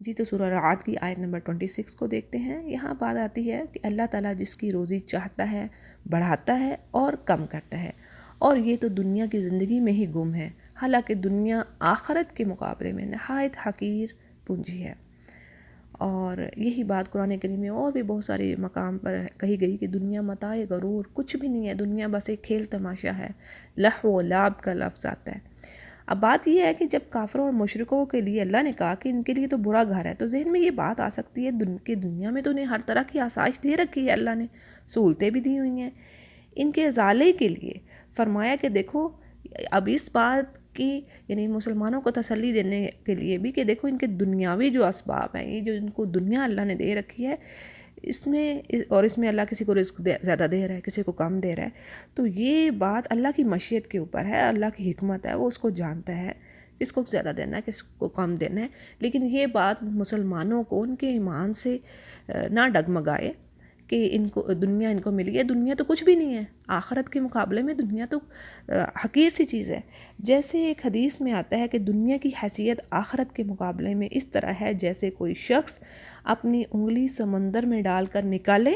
جی تو سورہ رعد کی آیت نمبر 26 کو دیکھتے ہیں. یہاں بات آتی ہے کہ اللہ تعالیٰ جس کی روزی چاہتا ہے بڑھاتا ہے اور کم کرتا ہے، اور یہ تو دنیا کی زندگی میں ہی گم ہے، حالانکہ دنیا آخرت کے مقابلے میں نہایت حقیر پونجی ہے. اور یہی بات قرآن کریم میں اور بھی بہت سارے مقام پر کہی گئی کہ دنیا متاع غرور، کچھ بھی نہیں ہے، دنیا بس ایک کھیل تماشا ہے. لہو و لعب کا لفظ آتا ہے. اب بات یہ ہے کہ جب کافروں اور مشرکوں کے لیے اللہ نے کہا کہ ان کے لیے تو برا گھر ہے، تو ذہن میں یہ بات آ سکتی ہے کہ دنیا میں تو انہیں ہر طرح کی آسائش دے رکھی ہے، اللہ نے سہولتیں بھی دی ہوئی ہیں ان کے ازالے کے لیے. فرمایا کہ دیکھو اب اس بات کی یعنی مسلمانوں کو تسلی دینے کے لیے بھی کہ دیکھو ان کے دنیاوی جو اسباب ہیں، یہ جو ان کو دنیا اللہ نے دے رکھی ہے، اس میں اللہ کسی کو رزق زیادہ دے رہا ہے، کسی کو کم دے رہا ہے، تو یہ بات اللہ کی مشیت کے اوپر ہے، اللہ کی حکمت ہے، وہ اس کو جانتا ہے کس کو زیادہ دینا ہے کس کو کم دینا ہے. لیکن یہ بات مسلمانوں کو ان کے ایمان سے نہ ڈگمگائے کہ دنیا ان کو ملی ہے. دنیا تو کچھ بھی نہیں ہے، آخرت کے مقابلے میں دنیا تو حقیر سی چیز ہے. جیسے ایک حدیث میں آتا ہے کہ دنیا کی حیثیت آخرت کے مقابلے میں اس طرح ہے جیسے کوئی شخص اپنی انگلی سمندر میں ڈال کر نکالے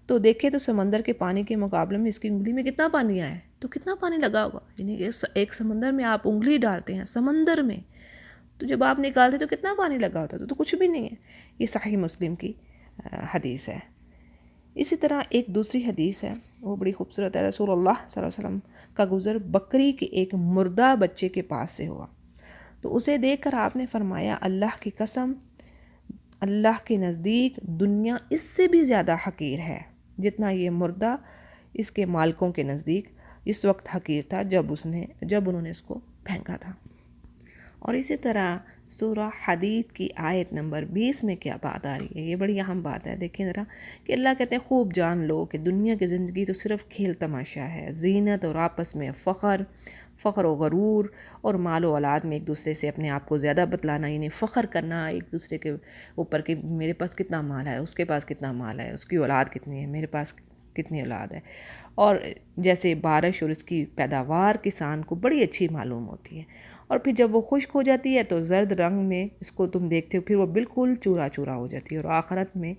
تو دیکھے تو سمندر کے پانی کے مقابلے میں اس کی انگلی میں کتنا پانی آیا ہے، تو کتنا پانی لگا ہوگا. یعنی کہ ایک سمندر میں آپ انگلی ڈالتے ہیں سمندر میں، تو جب آپ نکالتے تو کتنا پانی لگا ہوتا تو کچھ بھی نہیں ہے. یہ صحیح مسلم کی حدیث ہے. اسی طرح ایک دوسری حدیث ہے، وہ بڑی خوبصورت ہے. رسول اللہ صلی اللہ علیہ وسلم کا گزر بکری کے ایک مردہ بچے کے پاس سے ہوا، تو اسے دیکھ کر آپ نے فرمایا اللہ کی قسم، اللہ کے نزدیک دنیا اس سے بھی زیادہ حقیر ہے جتنا یہ مردہ اس کے مالکوں کے نزدیک اس وقت حقیر تھا جب انہوں نے اس کو پھینکا تھا. اور اسی طرح سورہ حدید کی آیت نمبر 20 میں کیا بات آ رہی ہے، یہ بڑی اہم بات ہے. دیکھیں ذرا کہ اللہ کہتے ہیں خوب جان لو کہ دنیا کی زندگی تو صرف کھیل تماشا ہے، زینت اور آپس میں فخر و غرور اور مال و اولاد میں ایک دوسرے سے اپنے آپ کو زیادہ بتلانا، یعنی فخر کرنا ایک دوسرے کے اوپر کہ میرے پاس کتنا مال ہے، اس کے پاس کتنا مال ہے، اس کی اولاد کتنی ہے، میرے پاس کتنی اولاد ہے. اور جیسے بارش اور اس کی پیداوار کسان کو بڑی اچھی معلوم ہوتی ہے، اور پھر جب وہ خشک ہو جاتی ہے تو زرد رنگ میں اس کو تم دیکھتے ہو، پھر وہ بالکل چورا چورا ہو جاتی ہے. اور آخرت میں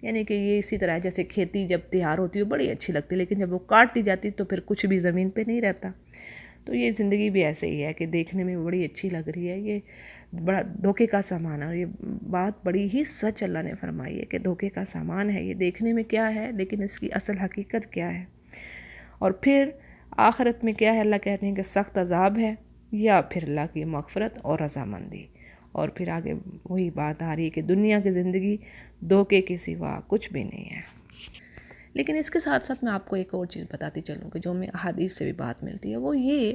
یعنی کہ یہ اسی طرح جیسے کھیتی جب تیار ہوتی ہے بڑی اچھی لگتی ہے، لیکن جب وہ کاٹ دی جاتی تو پھر کچھ بھی زمین پہ نہیں رہتا. تو یہ زندگی بھی ایسے ہی ہے کہ دیکھنے میں بڑی اچھی لگ رہی ہے، یہ بڑا دھوکے کا سامان ہے. اور یہ بات بڑی ہی سچ اللہ نے فرمائی ہے کہ دھوکے کا سامان ہے، یہ دیکھنے میں کیا ہے لیکن اس کی اصل حقیقت کیا ہے. اور پھر آخرت میں کیا ہے، اللہ کہتے ہیں کہ سخت عذاب ہے یا پھر اللہ کی مغفرت اور رضامندی. اور پھر آگے وہی بات آ رہی ہے کہ دنیا کی زندگی دھوکے کے سوا کچھ بھی نہیں ہے. لیکن اس کے ساتھ ساتھ میں آپ کو ایک اور چیز بتاتی چلوں کہ جو ہمیں احادیث سے بھی بات ملتی ہے، وہ یہ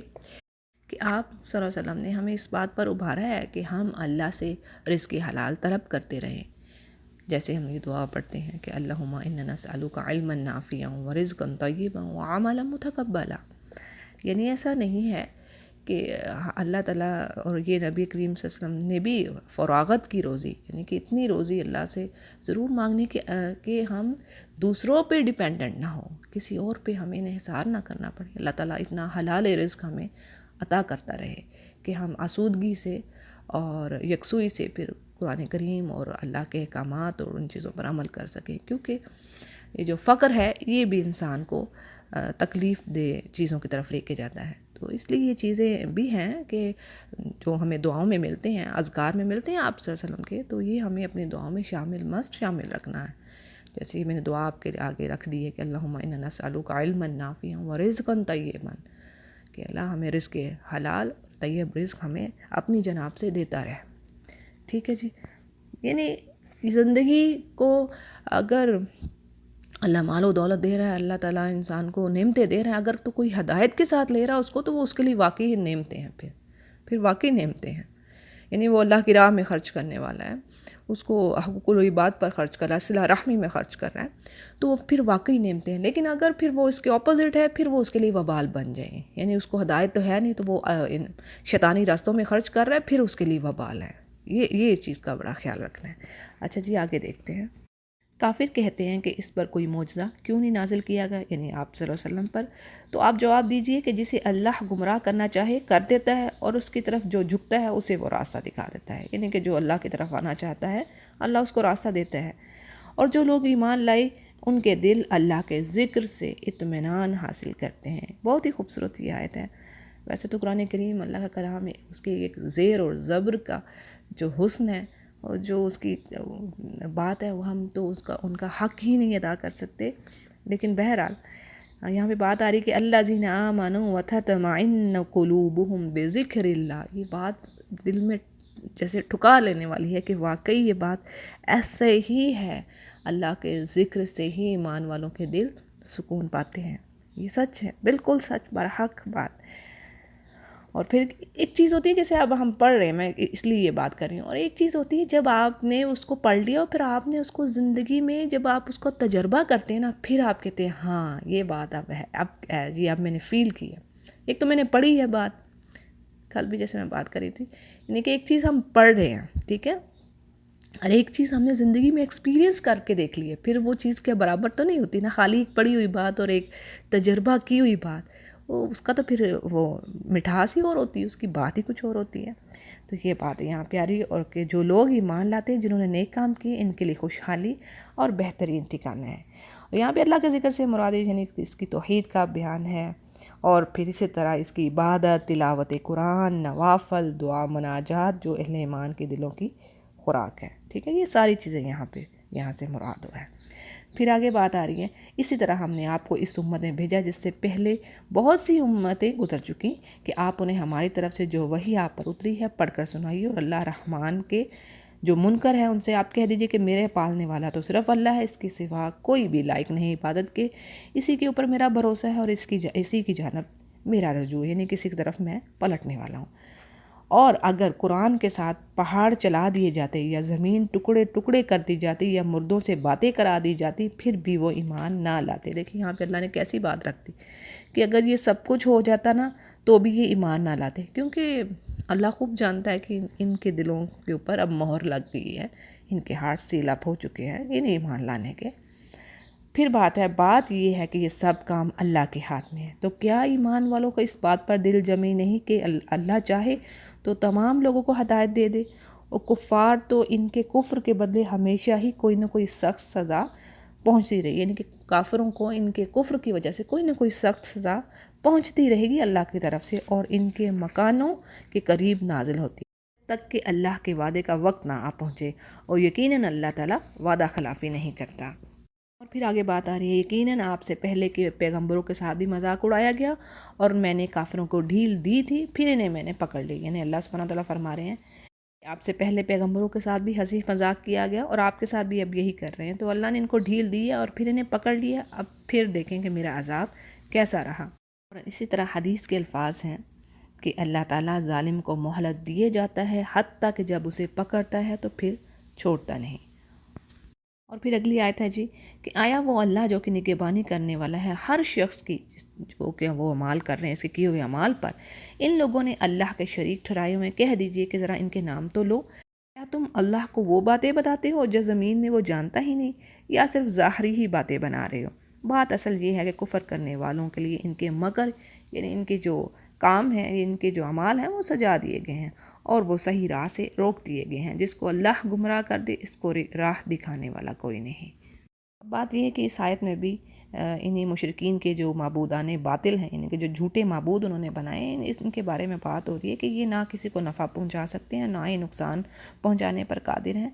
کہ آپ صلی اللہ علیہ وسلم نے ہمیں اس بات پر ابھارا ہے کہ ہم اللہ سے رزق حلال طلب کرتے رہیں. جیسے ہم یہ دعا پڑھتے ہیں کہ اللہم انا نسألک علما نافعا ورزقا طیبا وعملا متقبلا. یعنی ایسا نہیں ہے کہ اللہ تعالیٰ اور یہ نبی کریم صلی اللہ علیہ وسلم نے بھی فراغت کی روزی، یعنی کہ اتنی روزی اللہ سے ضرور مانگنی کہ ہم دوسروں پہ ڈیپینڈنٹ نہ ہوں، کسی اور پہ ہمیں انحصار نہ کرنا پڑے. اللہ تعالیٰ اتنا حلال رزق ہمیں عطا کرتا رہے کہ ہم آسودگی سے اور یکسوئی سے پھر قرآن کریم اور اللہ کے احکامات اور ان چیزوں پر عمل کر سکیں. کیونکہ یہ جو فقر ہے یہ بھی انسان کو تکلیف دہ چیزوں کی طرف لے کے جاتا ہے. تو اس لیے یہ چیزیں بھی ہیں کہ جو ہمیں دعاؤں میں ملتے ہیں، اذکار میں ملتے ہیں آپ صلی اللہ علیہ وسلم کے، تو یہ ہمیں اپنی دعاؤں میں شامل رکھنا ہے. جیسے ہی میں نے دعا آپ کے آگے رکھ دی ہے کہ اللہم انا نسألک علما نافعا ورزقا طیبا، کہ اللہ ہمیں رزق حلال طیب رزق ہمیں اپنی جناب سے دیتا رہے. ٹھیک ہے جی. یعنی زندگی کو اگر اللہ مال و دولت دے رہا ہے، اللہ تعالیٰ انسان کو نعمتیں دے رہا ہے، اگر تو کوئی ہدایت کے ساتھ لے رہا ہے اس کو، تو وہ اس کے لیے واقعی نعمتیں ہیں. پھر واقعی نعمتیں ہیں. یعنی وہ اللہ کی راہ میں خرچ کرنے والا ہے، اس کو حقوق العباد پر خرچ کر رہا ہے، صلہ رحمی میں خرچ کر رہا ہے، تو وہ پھر واقعی نعمتیں ہیں. لیکن اگر پھر وہ اس کے اپوزٹ ہے، پھر وہ اس کے لیے وبال بن جائیں. یعنی اس کو ہدایت تو ہے نہیں، تو وہ شیطانی راستوں میں خرچ کر رہا ہے، پھر اس کے لیے وبال ہے. یہ چیز کا بڑا خیال رکھنا ہے. اچھا جی، آگے دیکھتے ہیں. کافر کہتے ہیں کہ اس پر کوئی معجزہ کیوں نہیں نازل کیا گیا، یعنی آپ صلی اللہ علیہ وسلم پر، تو آپ جواب دیجئے کہ جسے اللہ گمراہ کرنا چاہے کر دیتا ہے، اور اس کی طرف جو جھکتا ہے اسے وہ راستہ دکھا دیتا ہے، یعنی کہ جو اللہ کی طرف آنا چاہتا ہے اللہ اس کو راستہ دیتا ہے، اور جو لوگ ایمان لائے ان کے دل اللہ کے ذکر سے اطمینان حاصل کرتے ہیں۔ بہت ہی خوبصورت یہ آیت ہے۔ ویسے تو قرآن کریم اللہ کا کلام ہے، اس کے ایک زیر اور زبر کا جو حسن ہے اور جو اس کی بات ہے وہ ہم تو ان کا حق ہی نہیں ادا کر سکتے، لیکن بہرحال یہاں پہ بات آ رہی کہ الذین آمنوا وتطمئن قلوبہم بذکر اللہ، یہ بات دل میں جیسے ٹھکا لینے والی ہے کہ واقعی یہ بات ایسے ہی ہے، اللہ کے ذکر سے ہی ایمان والوں کے دل سکون پاتے ہیں۔ یہ سچ ہے، بالکل سچ، برحق بات۔ اور پھر ایک چیز ہوتی ہے جیسے اب ہم پڑھ رہے ہیں، میں اس لیے یہ بات کر رہی ہوں، اور ایک چیز ہوتی ہے جب آپ نے اس کو پڑھ لیا اور پھر آپ نے اس کو زندگی میں جب آپ اس کو تجربہ کرتے ہیں نا، پھر آپ کہتے ہیں ہاں یہ بات اب ہے، اب میں نے فیل کی ہے۔ ایک تو میں نے پڑھی ہے بات، کل بھی جیسے میں بات کر رہی تھی، یعنی کہ ایک چیز ہم پڑھ رہے ہیں، ٹھیک ہے، اور ایک چیز ہم نے زندگی میں ایکسپیرینس کر کے دیکھ لی ہے، پھر وہ چیز کے برابر تو نہیں ہوتی نا، خالی ایک پڑھی ہوئی بات اور ایک تجربہ کی ہوئی بات، وہ اس کا تو پھر وہ مٹھاس ہی اور ہوتی ہے، اس کی بات ہی کچھ اور ہوتی ہے۔ تو یہ بات ہے یہاں پیاری، اور کہ جو لوگ ایمان لاتے ہیں، جنہوں نے نیک کام کیے، ان کے لیے خوشحالی اور بہترین ٹھکانہ ہے۔ اور یہاں پہ اللہ کے ذکر سے مراد یعنی اس کی توحید کا بیان ہے، اور پھر اسی طرح اس کی عبادت، تلاوت قرآن، نوافل، دعا، مناجات جو اہل ایمان کے دلوں کی خوراک ہے، ٹھیک ہے، یہ ساری چیزیں یہاں سے مراد ہے۔ پھر آگے بات آ رہی ہے، اسی طرح ہم نے آپ کو اس امت میں بھیجا جس سے پہلے بہت سی امتیں گزر چکی، کہ آپ انہیں ہماری طرف سے جو وحی آپ پر اتری ہے پڑھ کر سنائیے، اور اللہ رحمان کے جو منکر ہیں ان سے آپ کہہ دیجئے کہ میرے پالنے والا تو صرف اللہ ہے، اس کے سوا کوئی بھی لائق نہیں عبادت کے، اسی کے اوپر میرا بھروسہ ہے، اور اسی کی جانب میرا رجوع، یعنی کسی کی طرف میں پلٹنے والا ہوں۔ اور اگر قرآن کے ساتھ پہاڑ چلا دیے جاتے یا زمین ٹکڑے ٹکڑے کر دی جاتی یا مردوں سے باتیں کرا دی جاتی، پھر بھی وہ ایمان نہ لاتے۔ دیکھیں یہاں پہ اللہ نے کیسی بات رکھ دی کہ اگر یہ سب کچھ ہو جاتا نا تو بھی یہ ایمان نہ لاتے، کیونکہ اللہ خوب جانتا ہے کہ ان کے دلوں کے اوپر اب مہر لگ گئی ہے، ان کے ہارٹ سیل اپ ہو چکے ہیں انہیں ایمان لانے کے۔ پھر بات یہ ہے کہ یہ سب کام اللہ کے ہاتھ میں ہے، تو کیا ایمان والوں کو اس بات پر دل جمی نہیں کہ اللہ چاہے تو تمام لوگوں کو ہدایت دے دے، اور کفار تو ان کے کفر کے بدلے ہمیشہ ہی کوئی نہ کوئی سخت سزا پہنچتی رہی، یعنی کہ کافروں کو ان کے کفر کی وجہ سے کوئی نہ کوئی سخت سزا پہنچتی رہے گی اللہ کی طرف سے، اور ان کے مکانوں کے قریب نازل ہوتی تک کہ اللہ کے وعدے کا وقت نہ آ پہنچے، اور یقیناً اللہ تعالیٰ وعدہ خلافی نہیں کرتا۔ اور پھر آگے بات آ رہی ہے، یقیناً آپ سے پہلے کے پیغمبروں کے ساتھ بھی مذاق اڑایا گیا، اور میں نے کافروں کو ڈھیل دی تھی، پھر انہیں میں نے پکڑ لی، یعنی اللہ سبحانہ وتعالیٰ فرما رہے ہیں آپ سے پہلے پیغمبروں کے ساتھ بھی ہنسی مذاق کیا گیا، اور آپ کے ساتھ بھی اب یہی کر رہے ہیں، تو اللہ نے ان کو ڈھیل دی ہے اور پھر انہیں پکڑ لیا، اب پھر دیکھیں کہ میرا عذاب کیسا رہا۔ اور اسی طرح حدیث کے الفاظ ہیں کہ اللہ تعالیٰ ظالم کو مہلت دیے جاتا ہے حتیٰ کہ جب اسے پکڑتا ہے تو پھر چھوڑتا نہیں۔ اور پھر اگلی آیت ہے جی کہ آیا وہ اللہ جو کہ نگہبانی کرنے والا ہے ہر شخص کی جو کہ وہ عمال کر رہے ہیں اس کے کیے ہوئے عمال پر، ان لوگوں نے اللہ کے شریک ٹھہرائے ہوئے، کہہ دیجئے کہ ذرا ان کے نام تو لو، کیا تم اللہ کو وہ باتیں بتاتے ہو جو زمین میں وہ جانتا ہی نہیں، یا صرف ظاہری ہی باتیں بنا رہے ہو؟ بات اصل یہ ہے کہ کفر کرنے والوں کے لیے ان کے مکر، یعنی ان کے جو کام ہیں، ان کے جو اعمال ہیں وہ سجا دیے گئے ہیں، اور وہ صحیح راہ سے روک دیے گئے ہیں۔ جس کو اللہ گمراہ کر دے اس کو راہ دکھانے والا کوئی نہیں۔ بات یہ ہے کہ اس آیت میں بھی انہی مشرکین کے جو معبودان باطل ہیں، یعنی کہ جو جھوٹے معبود انہوں نے بنائے ہیں، ان کے بارے میں بات ہو رہی ہے کہ یہ نہ کسی کو نفع پہنچا سکتے ہیں، نہ ہی نقصان پہنچانے پر قادر ہیں،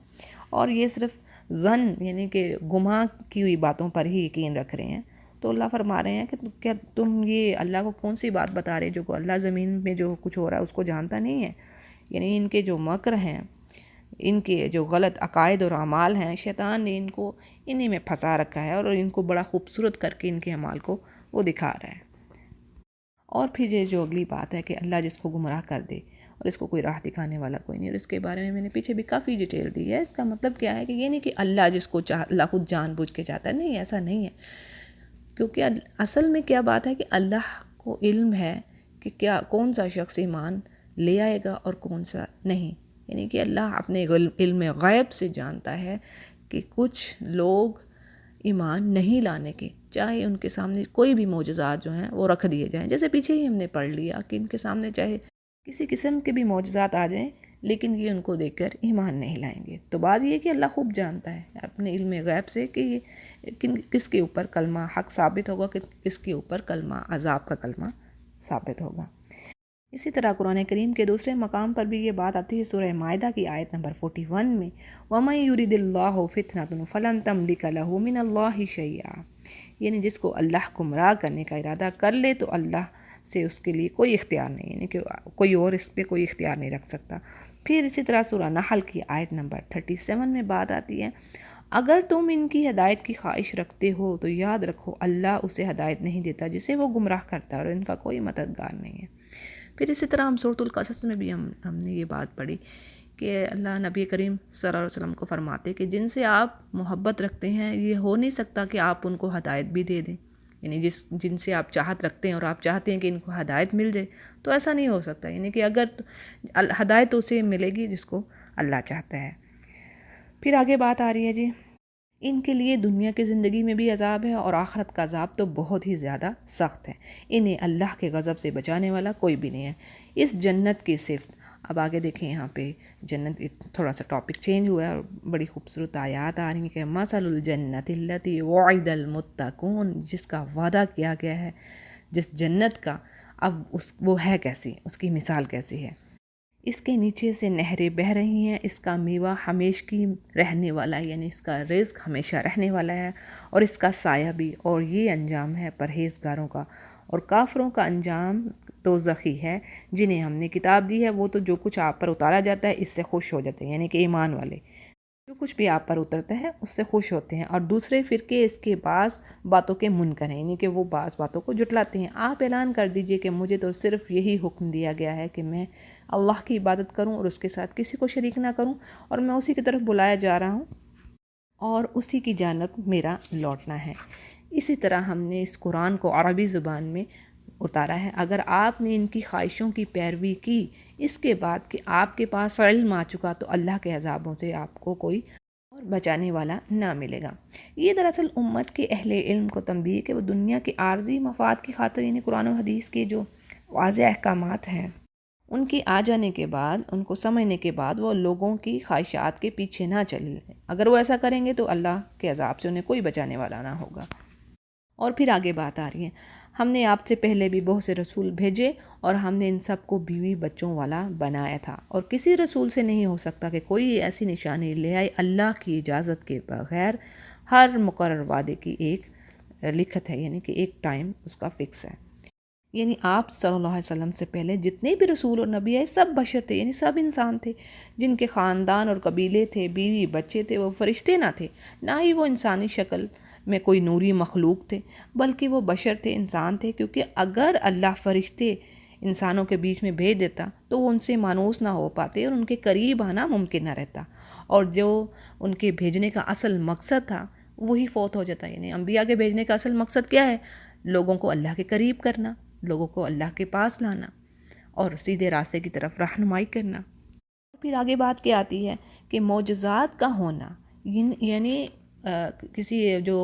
اور یہ صرف ظن یعنی کہ گماں کی ہوئی باتوں پر ہی یقین رکھ رہے ہیں۔ تو اللہ فرما رہے ہیں کہ کیا تم یہ اللہ کو کون سی بات بتا رہے جو کہ اللہ زمین میں جو کچھ ہو رہا ہے اس کو جانتا نہیں ہے؟ یعنی ان کے جو مکر ہیں، ان کے جو غلط عقائد اور اعمال ہیں، شیطان نے انہی میں پھنسا رکھا ہے، اور ان کو بڑا خوبصورت کر کے ان کے اعمال کو وہ دکھا رہا ہے۔ اور پھر یہ جو اگلی بات ہے کہ اللہ جس کو گمراہ کر دے اور اس کو کوئی راہ دکھانے والا کوئی نہیں، اور اس کے بارے میں نے پیچھے بھی کافی ڈیٹیل دی ہے۔ اس کا مطلب کیا ہے کہ یہ نہیں کہ اللہ جس کو اللہ خود جان بوجھ کے چاہتا ہے، نہیں، ایسا نہیں ہے، کیونکہ اصل میں کیا بات ہے کہ اللہ کو علم ہے کہ کون سا شخص ایمان لے آئے گا اور کون سا نہیں، یعنی کہ اللہ اپنے علم غیب سے جانتا ہے کہ کچھ لوگ ایمان نہیں لانے کے، چاہے ان کے سامنے کوئی بھی معجزات جو ہیں وہ رکھ دیے جائیں، جیسے پیچھے ہی ہم نے پڑھ لیا کہ ان کے سامنے چاہے کسی قسم کے بھی معجزات آ جائیں لیکن یہ ان کو دیکھ کر ایمان نہیں لائیں گے۔ تو بات یہ کہ اللہ خوب جانتا ہے اپنے علم غیب سے کہ یہ کس کے اوپر کلمہ حق ثابت ہوگا، کہ کس کے اوپر کلمہ عذاب کا کلمہ ثابت ہوگا۔ اسی طرح قرآن کریم کے دوسرے مقام پر بھی یہ بات آتی ہے، سورہ مائدہ کی آیت نمبر 41 میں، وَمَن يُرِدِ اللَّهُ فِتْنَةً فَلَن تَمْلِكَ لَهُ مِنَ اللَّهِ شَيْئًا، یعنی جس کو اللہ گمراہ کرنے کا ارادہ کر لے تو اللہ سے اس کے لیے کوئی اختیار نہیں، یعنی کہ کوئی اور اس پہ کوئی اختیار نہیں رکھ سکتا۔ پھر اسی طرح سورہ نحل کی آیت نمبر 37 میں بات آتی ہے، اگر تم ان کی ہدایت کی خواہش رکھتے ہو تو یاد رکھو اللہ اسے ہدایت نہیں دیتا جسے وہ گمراہ کرتا ہے، اور ان کا کوئی مددگار نہیں ہے۔ پھر اسی طرح ہم سورۃ القصص میں بھی ہم نے یہ بات پڑھی کہ اللہ نبی کریم صلی اللہ علیہ وسلم کو فرماتے کہ جن سے آپ محبت رکھتے ہیں یہ ہو نہیں سکتا کہ آپ ان کو ہدایت بھی دے دیں، یعنی جن سے آپ چاہت رکھتے ہیں اور آپ چاہتے ہیں کہ ان کو ہدایت مل جائے، تو ایسا نہیں ہو سکتا، یعنی کہ اگر ہدایت اسے ملے گی جس کو اللہ چاہتا ہے۔ پھر آگے بات آ رہی ہے جی، ان کے لیے دنیا کی زندگی میں بھی عذاب ہے اور آخرت کا عذاب تو بہت ہی زیادہ سخت ہے، انہیں اللہ کے غضب سے بچانے والا کوئی بھی نہیں ہے۔ اس جنت کی صفت، اب آگے دیکھیں یہاں پہ جنت تھوڑا سا ٹاپک چینج ہوا ہے اور بڑی خوبصورت آیات آ رہی ہیں کہ مثل الجنت التی وعد المتقون، جس کا وعدہ کیا گیا ہے جس جنت کا، اب وہ ہے کیسی، اس کی مثال کیسی ہے۔ اس کے نیچے سے نہریں بہہ رہی ہیں، اس کا میوہ ہمیشگی رہنے والا ہے، یعنی اس کا رزق ہمیشہ رہنے والا ہے، اور اس کا سایہ بھی، اور یہ انجام ہے پرہیزگاروں کا، اور کافروں کا انجام دوزخی ہے۔ جنہیں ہم نے کتاب دی ہے وہ تو جو کچھ آپ پر اتارا جاتا ہے اس سے خوش ہو جاتے ہیں، یعنی کہ ایمان والے جو کچھ بھی آپ پر اترتا ہے اس سے خوش ہوتے ہیں، اور دوسرے فرقے اس کے بعض باتوں کے منکر ہیں، یعنی کہ وہ بعض باتوں کو جھٹلاتے ہیں۔ آپ اعلان کر دیجئے کہ مجھے تو صرف یہی حکم دیا گیا ہے کہ میں اللہ کی عبادت کروں اور اس کے ساتھ کسی کو شریک نہ کروں، اور میں اسی کی طرف بلایا جا رہا ہوں اور اسی کی جانب میرا لوٹنا ہے۔ اسی طرح ہم نے اس قرآن کو عربی زبان میں اتارا ہے۔ اگر آپ نے ان کی خواہشوں کی پیروی کی اس کے بعد کہ آپ کے پاس علم آ چکا تو اللہ کے عذابوں سے آپ کو کوئی اور بچانے والا نہ ملے گا۔ یہ دراصل امت کے اہل علم کو تنبیہ کہ وہ دنیا کے عارضی مفاد کی خاطر، یعنی قرآن و حدیث کے جو واضح احکامات ہیں ان کے آ جانے کے بعد، ان کو سمجھنے کے بعد وہ لوگوں کی خواہشات کے پیچھے نہ چلیں۔ اگر وہ ایسا کریں گے تو اللہ کے عذاب سے انہیں کوئی بچانے والا نہ ہوگا۔ اور پھر آگے بات آ رہی ہے، ہم نے آپ سے پہلے بھی بہت سے رسول بھیجے اور ہم نے ان سب کو بیوی بچوں والا بنایا تھا، اور کسی رسول سے نہیں ہو سکتا کہ کوئی ایسی نشانی لے آئے اللہ کی اجازت کے بغیر۔ ہر مقرر وعدے کی ایک لکھت ہے، یعنی کہ ایک ٹائم اس کا فکس ہے۔ یعنی آپ صلی اللہ علیہ وسلم سے پہلے جتنے بھی رسول اور نبی آئے سب بشر تھے، یعنی سب انسان تھے، جن کے خاندان اور قبیلے تھے، بیوی بچے تھے، وہ فرشتے نہ تھے، نہ ہی وہ انسانی شکل میں کوئی نوری مخلوق تھے، بلکہ وہ بشر تھے، انسان تھے، کیونکہ اگر اللہ فرشتے انسانوں کے بیچ میں بھیج دیتا تو وہ ان سے مانوس نہ ہو پاتے اور ان کے قریب آنا ممکن نہ رہتا، اور جو ان کے بھیجنے کا اصل مقصد تھا وہی فوت ہو جاتا۔ یعنی انبیاء کے بھیجنے کا اصل مقصد کیا ہے؟ لوگوں کو اللہ کے قریب کرنا، لوگوں کو اللہ کے پاس لانا اور سیدھے راستے کی طرف رہنمائی کرنا۔ پھر آگے بات کیا آتی ہے کہ معجزات کا ہونا، یعنی کسی جو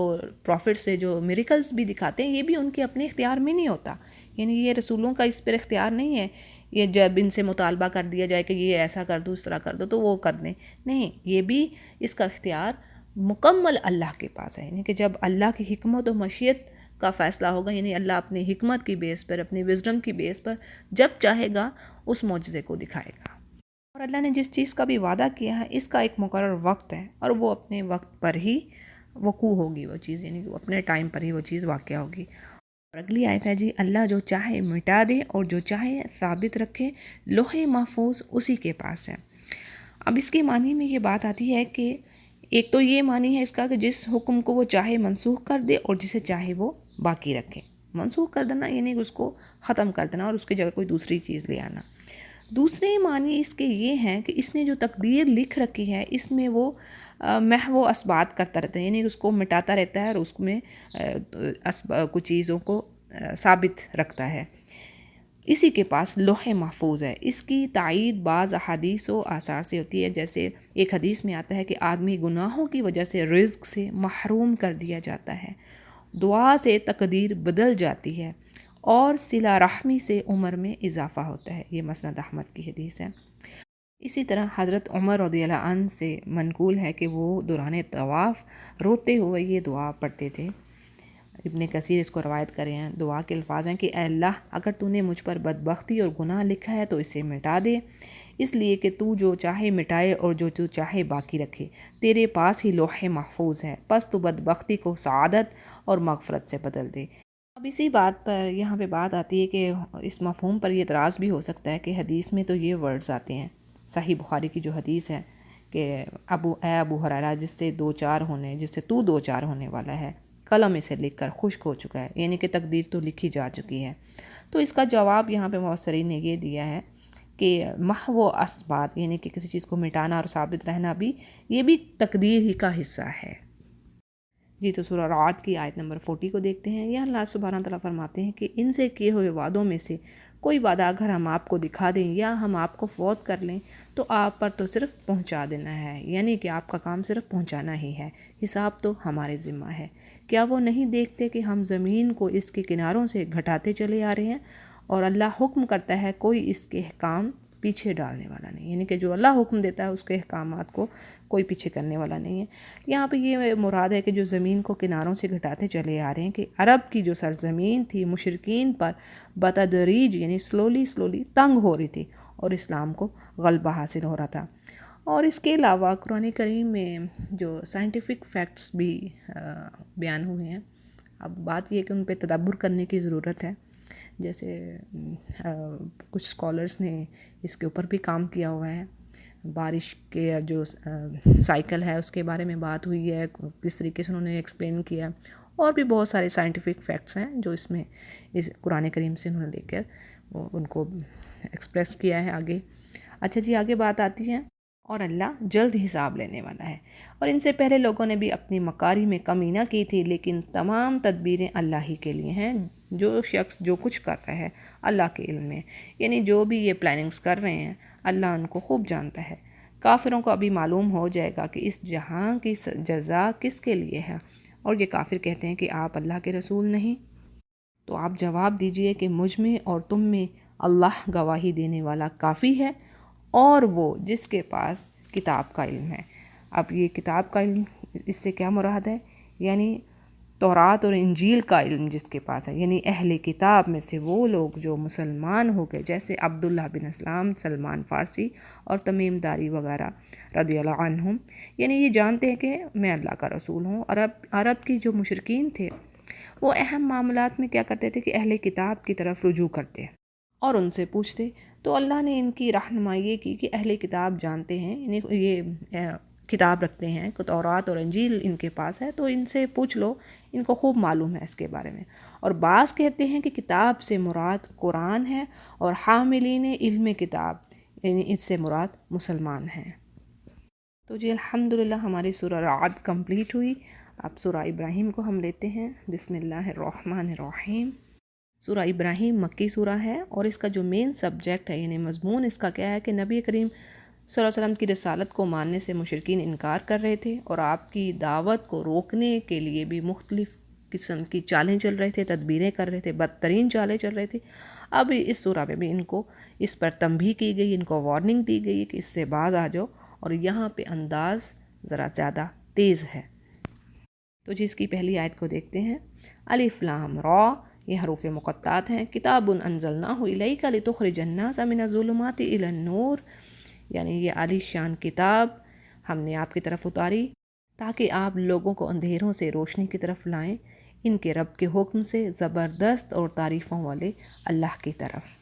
پروفٹ سے جو میریکلز بھی دکھاتے ہیں یہ بھی ان کے اپنے اختیار میں نہیں ہوتا، یعنی یہ رسولوں کا اس پر اختیار نہیں ہے، یہ جب ان سے مطالبہ کر دیا جائے کہ یہ ایسا کر دو اس طرح کر دو تو وہ کر دیں، نہیں، یہ بھی اس کا اختیار مکمل اللہ کے پاس ہے، یعنی کہ جب اللہ کی حکمت و مشیت کا فیصلہ ہوگا، یعنی اللہ اپنی حکمت کی بیس پر، اپنی وزڈم کی بیس پر جب چاہے گا اس معجزے کو دکھائے گا۔ اور اللہ نے جس چیز کا بھی وعدہ کیا ہے اس کا ایک مقرر وقت ہے اور وہ اپنے وقت پر ہی وقوع ہوگی وہ چیز، یعنی کہ اپنے ٹائم پر ہی وہ چیز واقع ہوگی۔ اور اگلی آیت ہے جی، اللہ جو چاہے مٹا دے اور جو چاہے ثابت رکھے، لوح محفوظ اسی کے پاس ہے۔ اب اس کے معنی میں یہ بات آتی ہے کہ ایک تو یہ معنی ہے اس کا کہ جس حکم کو وہ چاہے منسوخ کر دے اور جسے چاہے وہ باقی رکھے۔ منسوخ کر دینا یعنی اس کو ختم کر دینا اور اس کی جگہ کوئی دوسری چیز لے آنا۔ دوسرے معنی اس کے یہ ہیں کہ اس نے جو تقدیر لکھ رکھی ہے اس میں وہ محو اثبات کرتا رہتا ہے، یعنی اس کو مٹاتا رہتا ہے اور اس میں کچھ چیزوں کو ثابت رکھتا ہے۔ اسی کے پاس لوح محفوظ ہے۔ اس کی تائید بعض احادیث و آثار سے ہوتی ہے، جیسے ایک حدیث میں آتا ہے کہ آدمی گناہوں کی وجہ سے رزق سے محروم کر دیا جاتا ہے، دعا سے تقدیر بدل جاتی ہے اور صلہ رحمی سے عمر میں اضافہ ہوتا ہے۔ یہ مسند احمد کی حدیث ہے۔ اسی طرح حضرت عمر رضی اللہ عنہ سے منقول ہے کہ وہ دوران طواف روتے ہوئے یہ دعا پڑھتے تھے۔ ابن کثیر اس کو روایت کرے ہیں۔ دعا کے الفاظ ہیں کہ اے اللہ، اگر تو نے مجھ پر بدبختی اور گناہ لکھا ہے تو اسے مٹا دے، اس لیے کہ تو جو چاہے مٹائے اور جو تو چاہے باقی رکھے، تیرے پاس ہی لوح محفوظ ہے، پس تو بدبختی کو سعادت اور مغفرت سے بدل دے۔ اب اسی بات پر یہاں پہ بات آتی ہے کہ اس مفہوم پر یہ اعتراض بھی ہو سکتا ہے کہ حدیث میں تو یہ ورڈز آتے ہیں، صحیح بخاری کی جو حدیث ہے کہ ابو ہریرہ جس سے تو دو چار ہونے والا ہے، قلم اسے لکھ کر خشک ہو چکا ہے، یعنی کہ تقدیر تو لکھی جا چکی ہے۔ تو اس کا جواب یہاں پہ مفسرین نے یہ دیا ہے کہ محو اسبات، یعنی کہ کسی چیز کو مٹانا اور ثابت رہنا بھی، یہ بھی تقدیر ہی کا حصہ ہے۔ جی تو سورہ رعد کی آیت نمبر 40 کو دیکھتے ہیں۔ یہ اللہ سبحانہ تعالیٰ فرماتے ہیں کہ ان سے کیے ہوئے وعدوں میں سے کوئی وعدہ اگر ہم آپ کو دکھا دیں یا ہم آپ کو فوت کر لیں تو آپ پر تو صرف پہنچا دینا ہے، یعنی کہ آپ کا کام صرف پہنچانا ہی ہے، حساب تو ہمارے ذمہ ہے۔ کیا وہ نہیں دیکھتے کہ ہم زمین کو اس کے کناروں سے گھٹاتے چلے آ رہے ہیں، اور اللہ حکم کرتا ہے کوئی اس کے احکام پیچھے ڈالنے والا نہیں، یعنی کہ جو اللہ حکم دیتا ہے اس کے احکامات کو کوئی پیچھے کرنے والا نہیں ہے۔ یہاں پہ یہ مراد ہے کہ جو زمین کو کناروں سے گھٹاتے چلے آ رہے ہیں کہ عرب کی جو سرزمین تھی مشرکین پر بتدریج یعنی سلولی تنگ ہو رہی تھی اور اسلام کو غلبہ حاصل ہو رہا تھا۔ اور اس کے علاوہ قرآن کریم میں جو سائنٹیفک فیکٹس بھی بیان ہوئے ہیں، اب بات یہ کہ ان پہ تدبر کرنے کی ضرورت ہے، جیسے کچھ اسکالرس نے اس کے اوپر بھی کام کیا ہوا ہے۔ بارش کے جو سائیکل ہے اس کے بارے میں بات ہوئی ہے، کس طریقے سے انہوں نے ایکسپلین کیا، اور بھی بہت سارے سائنٹیفک فیکٹس ہیں جو اس میں اس قرآن کریم سے انہوں نے لے کر ان کو ایکسپریس کیا ہے آگے۔ اچھا جی، آگے بات آتی ہے اور اللہ جلد حساب لینے والا ہے، اور ان سے پہلے لوگوں نے بھی اپنی مکاری میں کمی نہ کی تھی، لیکن تمام تدبیریں اللہ ہی کے لیے ہیں۔ جو شخص جو کچھ کر رہا ہے اللہ کے علم میں، یعنی جو بھی یہ پلاننگز کر رہے ہیں اللہ ان کو خوب جانتا ہے۔ کافروں کو ابھی معلوم ہو جائے گا کہ اس جہاں کی جزا کس کے لیے ہے، اور یہ کافر کہتے ہیں کہ آپ اللہ کے رسول نہیں، تو آپ جواب دیجئے کہ مجھ میں اور تم میں اللہ گواہی دینے والا کافی ہے، اور وہ جس کے پاس کتاب کا علم ہے۔ اب یہ کتاب کا علم، اس سے کیا مراد ہے؟ یعنی تورات اور انجیل کا علم جس کے پاس ہے، یعنی اہل کتاب میں سے وہ لوگ جو مسلمان ہو گئے، جیسے عبداللہ بن اسلام، سلمان فارسی اور تمیم داری وغیرہ رضی اللہ عنہم، یعنی یہ جانتے ہیں کہ میں اللہ کا رسول ہوں۔ عرب کی جو مشرکین تھے وہ اہم معاملات میں کیا کرتے تھے کہ اہل کتاب کی طرف رجوع کرتے اور ان سے پوچھتے، تو اللہ نے ان کی رہنمائی کی کہ اہل کتاب جانتے ہیں، یعنی یہ کتاب رکھتے ہیں، تورات اور انجیل ان کے پاس ہے، تو ان سے پوچھ لو، ان کو خوب معلوم ہے اس کے بارے میں۔ اور بعض کہتے ہیں کہ کتاب سے مراد قرآن ہے، اور حاملین علم کتاب یعنی اس سے مراد مسلمان ہیں۔ تو جی الحمدللہ ہماری سورہ رعد کمپلیٹ ہوئی۔ اب سورہ ابراہیم کو ہم لیتے ہیں۔ بسم اللہ الرحمن الرحیم۔ سورہ ابراہیم مکی سورہ ہے، اور اس کا جو مین سبجیکٹ ہے یعنی مضمون اس کا کیا ہے کہ نبی کریم صلی اللہ علیہ وسلم کی رسالت کو ماننے سے مشرکین انکار کر رہے تھے، اور آپ کی دعوت کو روکنے کے لیے بھی مختلف قسم کی چالیں چل رہے تھے، تدبیریں کر رہے تھے، بدترین چالیں چل رہے تھے۔ اب اس سورہ میں بھی ان کو اس پر تنبیہ کی گئی، ان کو وارننگ دی گئی کہ اس سے باز آ جاؤ، اور یہاں پہ انداز ذرا زیادہ تیز ہے۔ تو جس کی پہلی آیت کو دیکھتے ہیں۔ الف لام را، یہ حروف مقطعات ہیں۔ کتاب انزلناہ الیک لتخرج الناس من الظلمات الی النور، یعنی یہ عالی شان کتاب ہم نے آپ کی طرف اتاری تاکہ آپ لوگوں کو اندھیروں سے روشنی کی طرف لائیں، ان کے رب کے حکم سے، زبردست اور تعریفوں والے اللہ کی طرف۔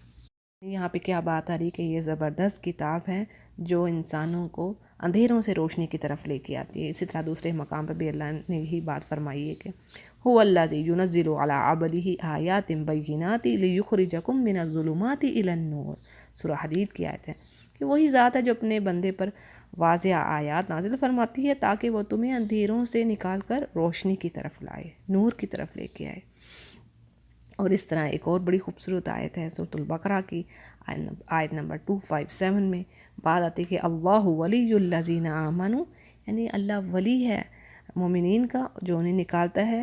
یہاں پہ کیا بات آ رہی کہ یہ زبردست کتاب ہے جو انسانوں کو اندھیروں سے روشنی کی طرف لے کے آتی ہے۔ اسی طرح دوسرے مقام پہ بھی اللہ نے یہی بات فرمائی ہے کہ هو الذی ينزل علی عبدہ آیات بینات لیخرجکم من الظلمات الی النور، سورہ حدید کی آیت ہے کہ وہی ذات ہے جو اپنے بندے پر واضح آیات نازل فرماتی ہے تاکہ وہ تمہیں اندھیروں سے نکال کر روشنی کی طرف لائے، نور کی طرف لے کے آئے۔ اور اس طرح ایک اور بڑی خوبصورت آیت ہے سورۃ البقرہ کی آیت نمبر 257 میں بات آتی ہے کہ اللہ ولی الذین آمنوا، یعنی اللہ ولی ہے مومنین کا جو انہیں نکالتا ہے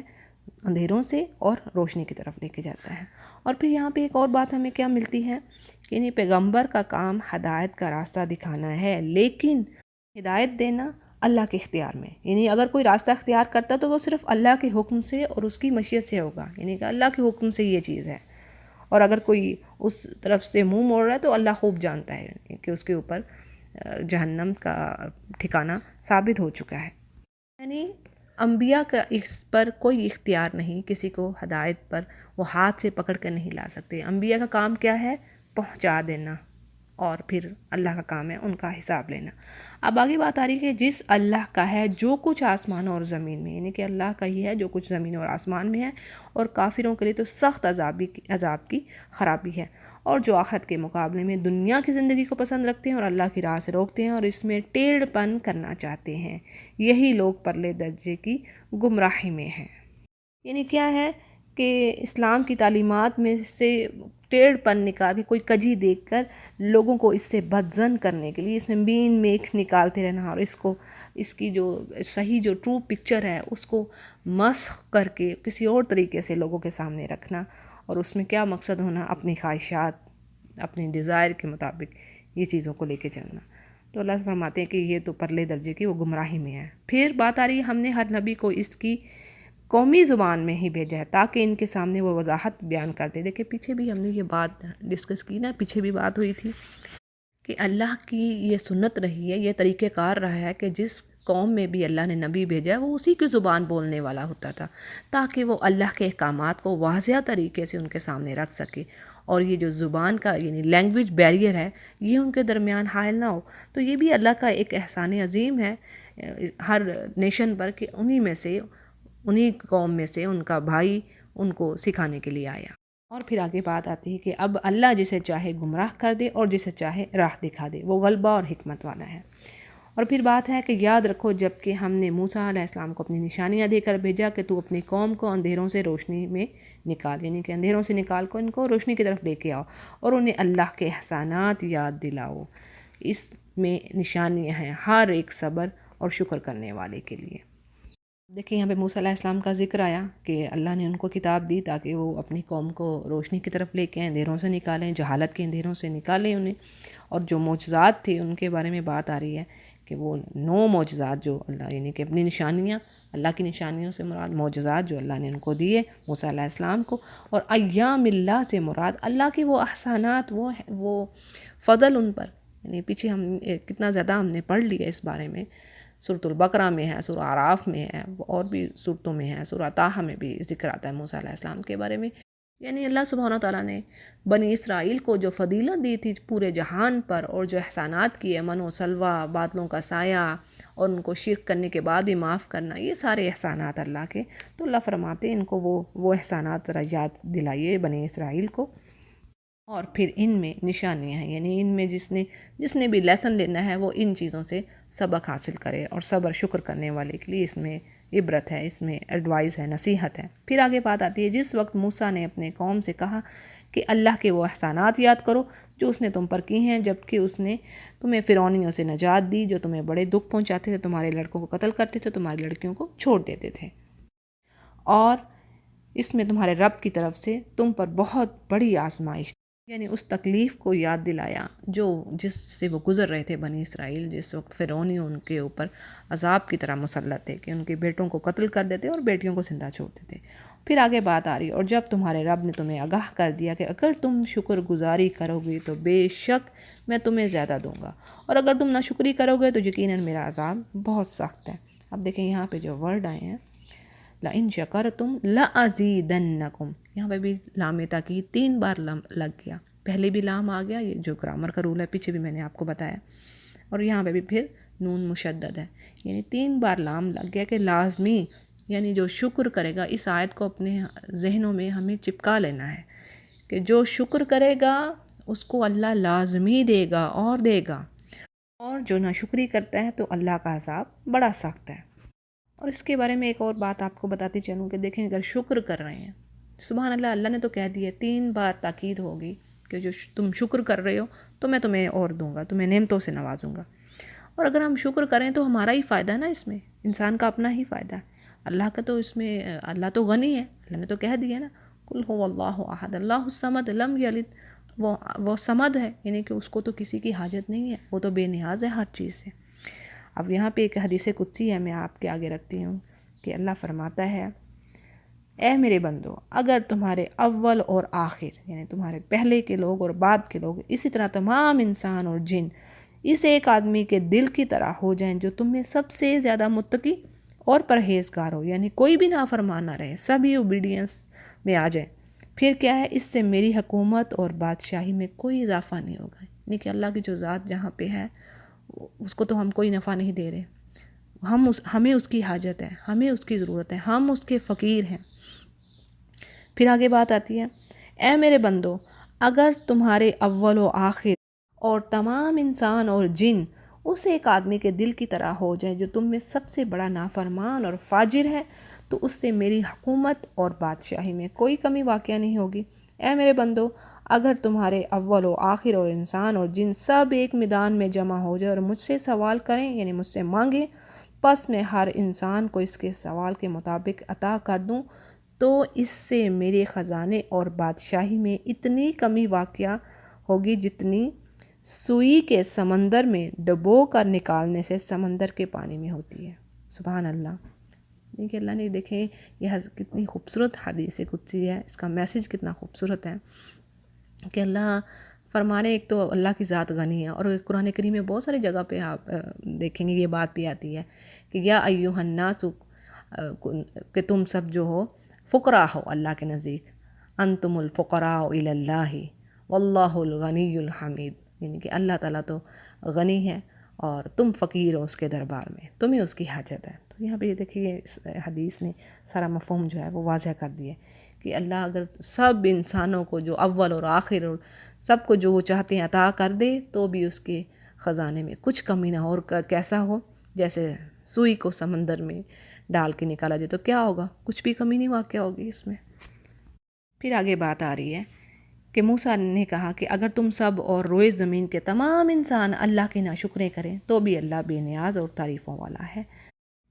اندھیروں سے اور روشنی کی طرف لے کے جاتا ہے۔ اور پھر یہاں پہ ایک اور بات ہمیں کیا ملتی ہے کہ یعنی پیغمبر کا کام ہدایت کا راستہ دکھانا ہے، لیکن ہدایت دینا اللہ کے اختیار میں، یعنی اگر کوئی راستہ اختیار کرتا ہے تو وہ صرف اللہ کے حکم سے اور اس کی مشیت سے ہوگا، یعنی کہ اللہ کے حکم سے یہ چیز ہے، اور اگر کوئی اس طرف سے منہ موڑ رہا ہے تو اللہ خوب جانتا ہے کہ اس کے اوپر جہنم کا ٹھکانہ ثابت ہو چکا ہے۔ یعنی انبیاء کا اس پر کوئی اختیار نہیں، کسی کو ہدایت پر وہ ہاتھ سے پکڑ کر نہیں لا سکتے۔ انبیاء کا کام کیا ہے؟ پہنچا دینا، اور پھر اللہ کا کام ہے ان کا حساب لینا۔ اب آگے بات آ رہی ہے کہ جس اللہ کا ہے جو کچھ آسمان اور زمین میں، یعنی کہ اللہ کا ہی ہے جو کچھ زمین اور آسمان میں ہے، اور کافروں کے لیے تو سخت عذاب کی خرابی ہے، اور جو آخرت کے مقابلے میں دنیا کی زندگی کو پسند رکھتے ہیں اور اللہ کی راہ سے روکتے ہیں اور اس میں ٹیڑھ پن کرنا چاہتے ہیں، یہی لوگ پرلے درجے کی گمراہی میں ہیں۔ یعنی کیا ہے کہ اسلام کی تعلیمات میں سے ٹیڑھ پن نکال کے کوئی کجی دیکھ کر لوگوں کو اس سے بدظن کرنے کے لیے اس میں بین میک نکالتے رہنا، اور اس کی جو صحیح جو ٹرو پکچر ہے اس کو مسخ کر کے کسی اور طریقے سے لوگوں کے سامنے رکھنا، اور اس میں کیا مقصد ہونا؟ اپنی خواہشات، اپنے ڈیزائر کے مطابق یہ چیزوں کو لے کے چلنا۔ تو اللہ فرماتے ہیں کہ یہ تو پرلے درجے کی وہ گمراہی میں ہے۔ پھر بات آ رہی ہے ہم نے ہر نبی کو اس کی قومی زبان میں ہی بھیجا ہے تاکہ ان کے سامنے وہ وضاحت بیان کر دے۔ دیکھیں پیچھے بھی ہم نے یہ بات ڈسکس کی نا، پیچھے بھی بات ہوئی تھی کہ اللہ کی یہ سنت رہی ہے، یہ طریقہ کار رہا ہے کہ جس قوم میں بھی اللہ نے نبی بھیجا ہے وہ اسی کی زبان بولنے والا ہوتا تھا، تاکہ وہ اللہ کے احکامات کو واضح طریقے سے ان کے سامنے رکھ سکے، اور یہ جو زبان کا یعنی لینگویج بیریئر ہے یہ ان کے درمیان حائل نہ ہو۔ تو یہ بھی اللہ کا ایک احسان عظیم ہے ہر نیشن پر کہ انہی قوم میں سے ان کا بھائی ان کو سکھانے کے لیے آیا۔ اور پھر آگے بات آتی ہے کہ اب اللہ جسے چاہے گمراہ کر دے اور جسے چاہے راہ دکھا دے، وہ غلبہ اور حکمت والا ہے۔ اور پھر بات ہے کہ یاد رکھو جب کہ ہم نے موسیٰ علیہ السلام کو اپنی نشانیاں دے کر بھیجا کہ تو اپنی قوم کو اندھیروں سے روشنی میں نکال، یعنی کہ اندھیروں سے نکال کو ان کو روشنی کی طرف لے کے آؤ، اور انہیں اللہ کے احسانات یاد دلاؤ۔ اس میں نشانیاں ہیں ہر ایک صبر اور شکر کرنے والے کے لیے۔ دیکھیں یہاں پہ موسیٰ علیہ السلام کا ذکر آیا کہ اللہ نے ان کو کتاب دی تاکہ وہ اپنی قوم کو روشنی کی طرف لے کے آئیں، اندھیروں سے نکالیں، جہالت کے اندھیروں سے نکالیں انہیں، اور جو معجزات تھے ان کے بارے میں بات آ رہی ہے کہ وہ 9 معجزات جو اللہ یعنی کہ اپنی نشانیاں، اللہ کی نشانیوں سے مراد معجزات جو اللہ نے ان کو دیے موسیٰ علیہ السلام کو، اور ایام اللہ سے مراد اللہ کے وہ احسانات، وہ فضل ان پر، یعنی پیچھے ہم کتنا زیادہ ہم نے پڑھ لیا اس بارے میں، سورۃ البقرہ میں ہے، سورہ اعراف میں ہے، اور بھی صورتوں میں ہے، سورہ طٰہٰ میں بھی ذکر آتا ہے موسیٰ علیہ السلام کے بارے میں۔ یعنی اللہ سبحانہ تعالیٰ نے بنی اسرائیل کو جو فضیلت دی تھی پورے جہان پر، اور جو احسانات کیے، من و سلوہ، بادلوں کا سایہ، اور ان کو شرک کرنے کے بعد ہی معاف کرنا، یہ سارے احسانات اللہ کے، تو اللہ فرماتے ہیں ان کو وہ احسانات ذرا یاد دلائیے بنی اسرائیل کو۔ اور پھر ان میں نشانیاں ہیں، یعنی ان میں جس نے بھی لیسن لینا ہے وہ ان چیزوں سے سبق حاصل کرے، اور صبر شکر کرنے والے کے لیے اس میں عبرت ہے، اس میں ایڈوائز ہے، نصیحت ہے۔ پھر آگے بات آتی ہے جس وقت موسیٰ نے اپنے قوم سے کہا کہ اللہ کے وہ احسانات یاد کرو جو اس نے تم پر کی ہیں، جبکہ اس نے تمہیں فرعونیوں سے نجات دی جو تمہیں بڑے دکھ پہنچاتے تھے، تمہارے لڑکوں کو قتل کرتے تھے، تمہاری لڑکیوں کو چھوڑ دیتے تھے، اور اس میں تمہارے رب کی طرف سے تم پر بہت بڑی آزمائش، یعنی اس تکلیف کو یاد دلایا جس سے وہ گزر رہے تھے بنی اسرائیل، جس وقت فرعونی ان کے اوپر عذاب کی طرح مسلط تھے کہ ان کے بیٹوں کو قتل کر دیتے اور بیٹیوں کو زندہ چھوڑ دیتے۔ پھر آگے بات آ رہی، اور جب تمہارے رب نے تمہیں آگاہ کر دیا کہ اگر تم شکر گزاری کرو گے تو بے شک میں تمہیں زیادہ دوں گا، اور اگر تم ناشکری کرو گے تو یقیناً میرا عذاب بہت سخت ہے۔ اب دیکھیں یہاں پہ جو ورڈ آئے ہیں لَإِن شَكَرْتُمْ لَأَزِيدَنَّكُمْ، یہاں پہ بھی لام تاکید 3 بار لگ گیا، پہلے بھی لام آ گیا، یہ جو گرامر کا رول ہے پیچھے بھی میں نے آپ کو بتایا، اور یہاں پہ بھی پھر نون مشدد ہے، یعنی 3 بار لام لگ گیا کہ لازمی، یعنی جو شکر کرے گا، اس آیت کو اپنے ذہنوں میں ہمیں چپکا لینا ہے کہ جو شکر کرے گا اس کو اللہ لازمی دے گا اور دے گا، اور جو ناشکری کرتا ہے تو اللہ کا عذاب بڑا سخت ہے۔ اور اس کے بارے میں ایک اور بات آپ کو بتاتی چلوں کہ دیکھیں اگر شکر کر رہے ہیں سبحان اللہ، اللہ نے تو کہہ دیا 3 بار تاکید ہوگی کہ جو تم شکر کر رہے ہو تو میں تمہیں اور دوں گا، تمہیں نعمتوں سے نوازوں گا۔ اور اگر ہم شکر کریں تو ہمارا ہی فائدہ ہے نا، اس میں انسان کا اپنا ہی فائدہ ہے۔ اللہ کا تو اس میں اللہ تو غنی ہے، اللہ نے تو کہہ دیا نا قل هو اللہ احد اللہ الصمد لم یلد، وہ صمد ہے، یعنی کہ اس کو تو کسی کی حاجت نہیں ہے، وہ تو بے نیاز ہے ہر چیز سے۔ اب یہاں پہ ایک حدیث قدسی ہے، میں آپ کے آگے رکھتی ہوں کہ اللہ فرماتا ہے اے میرے بندو، اگر تمہارے اول اور آخر، یعنی تمہارے پہلے کے لوگ اور بعد کے لوگ، اسی طرح تمام انسان اور جن اس ایک آدمی کے دل کی طرح ہو جائیں جو تم میں سب سے زیادہ متقی اور پرہیزگار ہو، یعنی کوئی بھی نافرمان نہ رہے، سبھی اوبیڈینس میں آ جائیں، پھر کیا ہے، اس سے میری حکومت اور بادشاہی میں کوئی اضافہ نہیں ہوگا۔ یعنی کہ اللہ کی جو ذات جہاں پہ ہے اس کو تو ہم کوئی نفع نہیں دے رہے، ہمیں اس کی حاجت ہے، ہمیں اس کی ضرورت ہے، ہم اس کے فقیر ہیں۔ پھر آگے بات آتی ہے اے میرے بندو، اگر تمہارے اول و آخر اور تمام انسان اور جن اس ایک آدمی کے دل کی طرح ہو جائیں جو تم میں سب سے بڑا نافرمان اور فاجر ہے، تو اس سے میری حکومت اور بادشاہی میں کوئی کمی واقع نہیں ہوگی۔ اے میرے بندو، اگر تمہارے اول و آخر اور انسان اور جن سب ایک میدان میں جمع ہو جائے اور مجھ سے سوال کریں، یعنی مجھ سے مانگیں، پس میں ہر انسان کو اس کے سوال کے مطابق عطا کر دوں، تو اس سے میرے خزانے اور بادشاہی میں اتنی کمی واقع ہوگی جتنی سوئی کے سمندر میں ڈبو کر نکالنے سے سمندر کے پانی میں ہوتی ہے۔ سبحان اللہ، کہ اللہ نے دیکھیں یہ کتنی خوبصورت حدیث قدسی ہے، اس کا میسج کتنا خوبصورت ہے کہ اللہ فرمانے، ایک تو اللہ کی ذات غنی ہے، اور قرآن کریم میں بہت ساری جگہ پہ آپ دیکھیں گے یہ بات بھی آتی ہے کہ یا ایھا الناس، کہ تم سب جو ہو فقراء ہو اللہ کے نزدیک، انتم الفقراء الی اللہ واللہ الغنی الحمید، یعنی کہ اللہ تعالیٰ تو غنی ہے اور تم فقیر ہو اس کے دربار میں، تمہیں اس کی حاجت ہے۔ تو یہاں پہ یہ دیکھیے اس حدیث نے سارا مفہوم جو ہے وہ واضح کر دیا کہ اللہ اگر سب انسانوں کو جو اول اور آخر اور سب کو جو وہ چاہتے ہیں عطا کر دے، تو بھی اس کے خزانے میں کچھ کمی نہ ہو، اور کیسا ہو، جیسے سوئی کو سمندر میں ڈال کے نکالا جائے تو کیا ہوگا، کچھ بھی کمی نہیں واقع ہوگی اس میں۔ پھر آگے بات آ رہی ہے کہ موسیٰ نے کہا کہ اگر تم سب اور روئے زمین کے تمام انسان اللہ کی ناشکرے کریں تو بھی اللہ بے نیاز اور تعریفوں والا ہے۔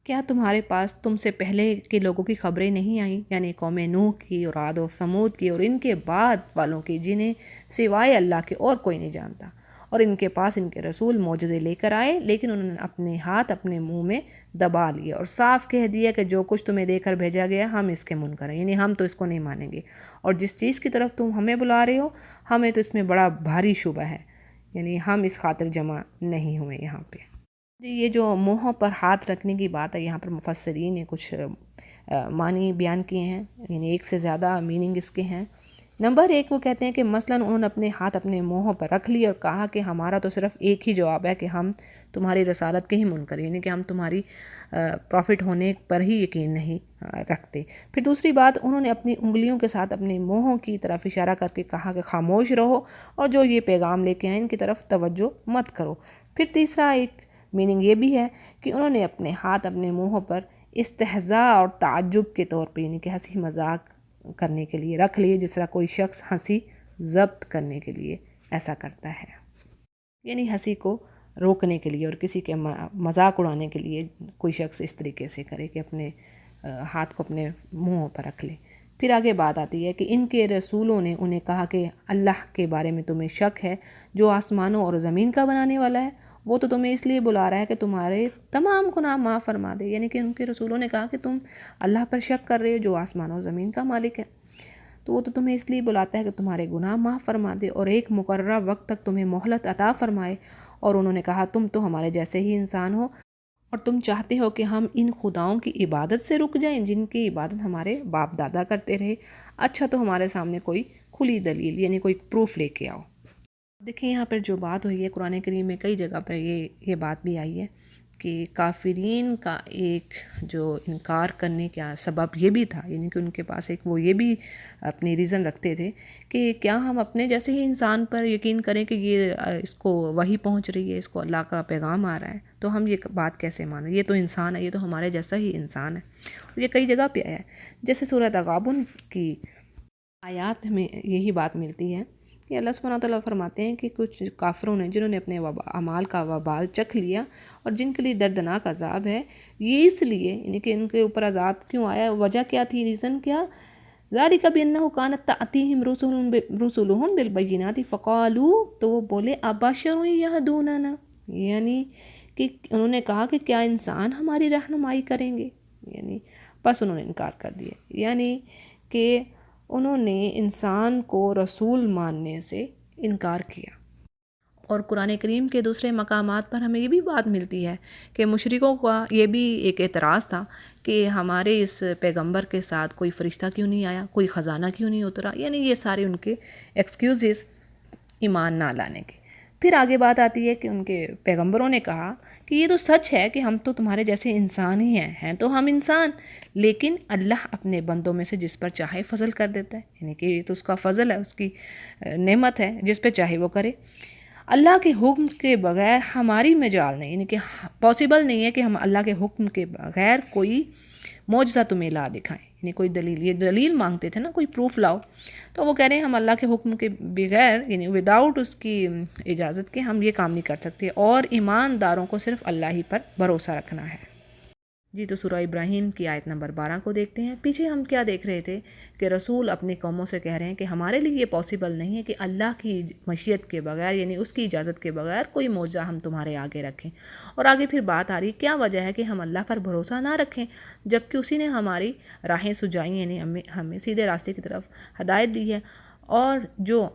کیا تمہارے پاس تم سے پہلے کے لوگوں کی خبریں نہیں آئیں، یعنی قوم نوح کی اور عاد و ثمود کی اور ان کے بعد والوں کی، جنہیں سوائے اللہ کے اور کوئی نہیں جانتا، اور ان کے پاس ان کے رسول معجزے لے کر آئے، لیکن انہوں نے اپنے ہاتھ اپنے منہ میں دبا لیے اور صاف کہہ دیا کہ جو کچھ تمہیں دے کر بھیجا گیا ہم اس کے منکر ہیں، یعنی ہم تو اس کو نہیں مانیں گے، اور جس چیز کی طرف تم ہمیں بلا رہے ہو ہمیں تو اس میں بڑا بھاری شبہ ہے، یعنی ہم اس خاطر جمع نہیں ہوئے یہاں پہ۔ یہ جو منہوں پر ہاتھ رکھنے کی بات ہے، یہاں پر مفسرین نے کچھ معنی بیان کیے ہیں، یعنی ایک سے زیادہ میننگ اس کے ہیں۔ نمبر 1، وہ کہتے ہیں کہ مثلاً انہوں نے اپنے ہاتھ اپنے منہوں پر رکھ لیے اور کہا کہ ہمارا تو صرف ایک ہی جواب ہے کہ ہم تمہاری رسالت کے ہی منکر، یعنی کہ ہم تمہاری پروفٹ ہونے پر ہی یقین نہیں رکھتے۔ پھر دوسری بات، انہوں نے اپنی انگلیوں کے ساتھ اپنے منہوں کی طرف اشارہ کر کے کہا کہ خاموش رہو اور جو یہ پیغام لے کے آئیں ان کی طرف توجہ مت کرو۔ پھر تیسرا ایک میننگ یہ بھی ہے کہ انہوں نے اپنے ہاتھ اپنے منہوں پر استہزاء اور تعجب کے طور پہ، یعنی کہ ہنسی مذاق کرنے کے لیے رکھ لیے، جس طرح کوئی شخص ہنسی ضبط کرنے کے لیے ایسا کرتا ہے، یعنی ہنسی کو روکنے کے لیے اور کسی کے مذاق اڑانے کے لیے کوئی شخص اس طریقے سے کرے کہ اپنے ہاتھ کو اپنے منہوں پر رکھ لے۔ پھر آگے بات آتی ہے کہ ان کے رسولوں نے انہیں کہا کہ اللہ کے بارے میں تمہیں شک ہے جو آسمانوں اور زمین کا بنانے والا ہے، وہ تو تمہیں اس لیے بلا رہا ہے کہ تمہارے تمام گناہ معاف فرما دے، یعنی کہ ان کے رسولوں نے کہا کہ تم اللہ پر شک کر رہے ہو جو آسمان اور زمین کا مالک ہے، تو وہ تو تمہیں اس لیے بلاتا ہے کہ تمہارے گناہ معاف فرما دے اور ایک مقررہ وقت تک تمہیں مہلت عطا فرمائے۔ اور انہوں نے کہا تم تو ہمارے جیسے ہی انسان ہو اور تم چاہتے ہو کہ ہم ان خداؤں کی عبادت سے رک جائیں جن کی عبادت ہمارے باپ دادا کرتے رہے، اچھا تو ہمارے سامنے کوئی کھلی دلیل، یعنی کوئی پروف لے کے آؤ۔ دیکھیں یہاں پر جو بات ہوئی ہے قرآن کریم میں کئی جگہ پر یہ بات بھی آئی ہے کہ کافرین کا ایک جو انکار کرنے کا سبب یہ بھی تھا، یعنی کہ ان کے پاس ایک وہ یہ بھی اپنی ریزن رکھتے تھے کہ کیا ہم اپنے جیسے ہی انسان پر یقین کریں کہ یہ اس کو وحی پہنچ رہی ہے، اس کو اللہ کا پیغام آ رہا ہے، تو ہم یہ بات کیسے مانیں، یہ تو انسان ہے، یہ تو ہمارے جیسا ہی انسان ہے۔ اور یہ کئی جگہ پہ آیا ہے، جیسے سورہ تغابن کی آیات ہمیں یہی بات ملتی ہے کہ اللہ سبحانہ وتعالیٰ فرماتے ہیں کہ کچھ کافروں نے جنہوں نے اپنے اعمال کا وبال چکھ لیا اور جن کے لیے دردناک عذاب ہے، یہ اس لیے یعنی کہ ان کے اوپر عذاب کیوں آیا، وجہ کیا تھی، ریزن کیا، ذَلِكَ بِأَنَّهُ كَانَتْ تَأْتِيهِمْ رُسُلُهُم بِالْبَيِّنَاتِ فَقَالُوا، تو وہ بولے أَبَشَرٌ يَهْدُونَنَا، یعنی کہ انہوں نے کہا کہ کیا انسان ہماری رہنمائی کریں گے، یعنی بس انہوں نے انکار کر دیا، یعنی کہ انہوں نے انسان کو رسول ماننے سے انکار کیا۔ اور قرآن کریم کے دوسرے مقامات پر ہمیں یہ بھی بات ملتی ہے کہ مشرکوں کا یہ بھی ایک اعتراض تھا کہ ہمارے اس پیغمبر کے ساتھ کوئی فرشتہ کیوں نہیں آیا، کوئی خزانہ کیوں نہیں اترا، یعنی یہ سارے ان کے ایکسکیوزز ایمان نہ لانے کے۔ پھر آگے بات آتی ہے کہ ان کے پیغمبروں نے کہا کہ یہ تو سچ ہے کہ ہم تو تمہارے جیسے انسان ہی ہیں تو ہم انسان، لیکن اللہ اپنے بندوں میں سے جس پر چاہے فضل کر دیتا ہے، یعنی کہ یہ تو اس کا فضل ہے، اس کی نعمت ہے، جس پہ چاہے وہ کرے۔ اللہ کے حکم کے بغیر ہماری مجال نہیں، یعنی کہ پاسبل نہیں ہے کہ ہم اللہ کے حکم کے بغیر کوئی معجزہ تمہیں لا دکھائیں، یعنی کوئی دلیل، یہ دلیل مانگتے تھے نا، کوئی پروف لاؤ، تو وہ کہہ رہے ہیں ہم اللہ کے حکم کے بغیر یعنی وداؤٹ اس کی اجازت کے ہم یہ کام نہیں کر سکتے، اور ایمانداروں کو صرف اللہ ہی پر بھروسہ رکھنا ہے۔ جی تو سورہ ابراہیم کی آیت نمبر 12 کو دیکھتے ہیں۔ پیچھے ہم کیا دیکھ رہے تھے کہ رسول اپنی قوموں سے کہہ رہے ہیں کہ ہمارے لیے یہ پاسبل نہیں ہے کہ اللہ کی مشیت کے بغیر یعنی اس کی اجازت کے بغیر کوئی معجزہ ہم تمہارے آگے رکھیں، اور آگے پھر بات آ رہی کیا وجہ ہے کہ ہم اللہ پر بھروسہ نہ رکھیں جبکہ اسی نے ہماری راہیں سجائیں، یعنی ہمیں سیدھے راستے کی طرف ہدایت دی ہے، اور جو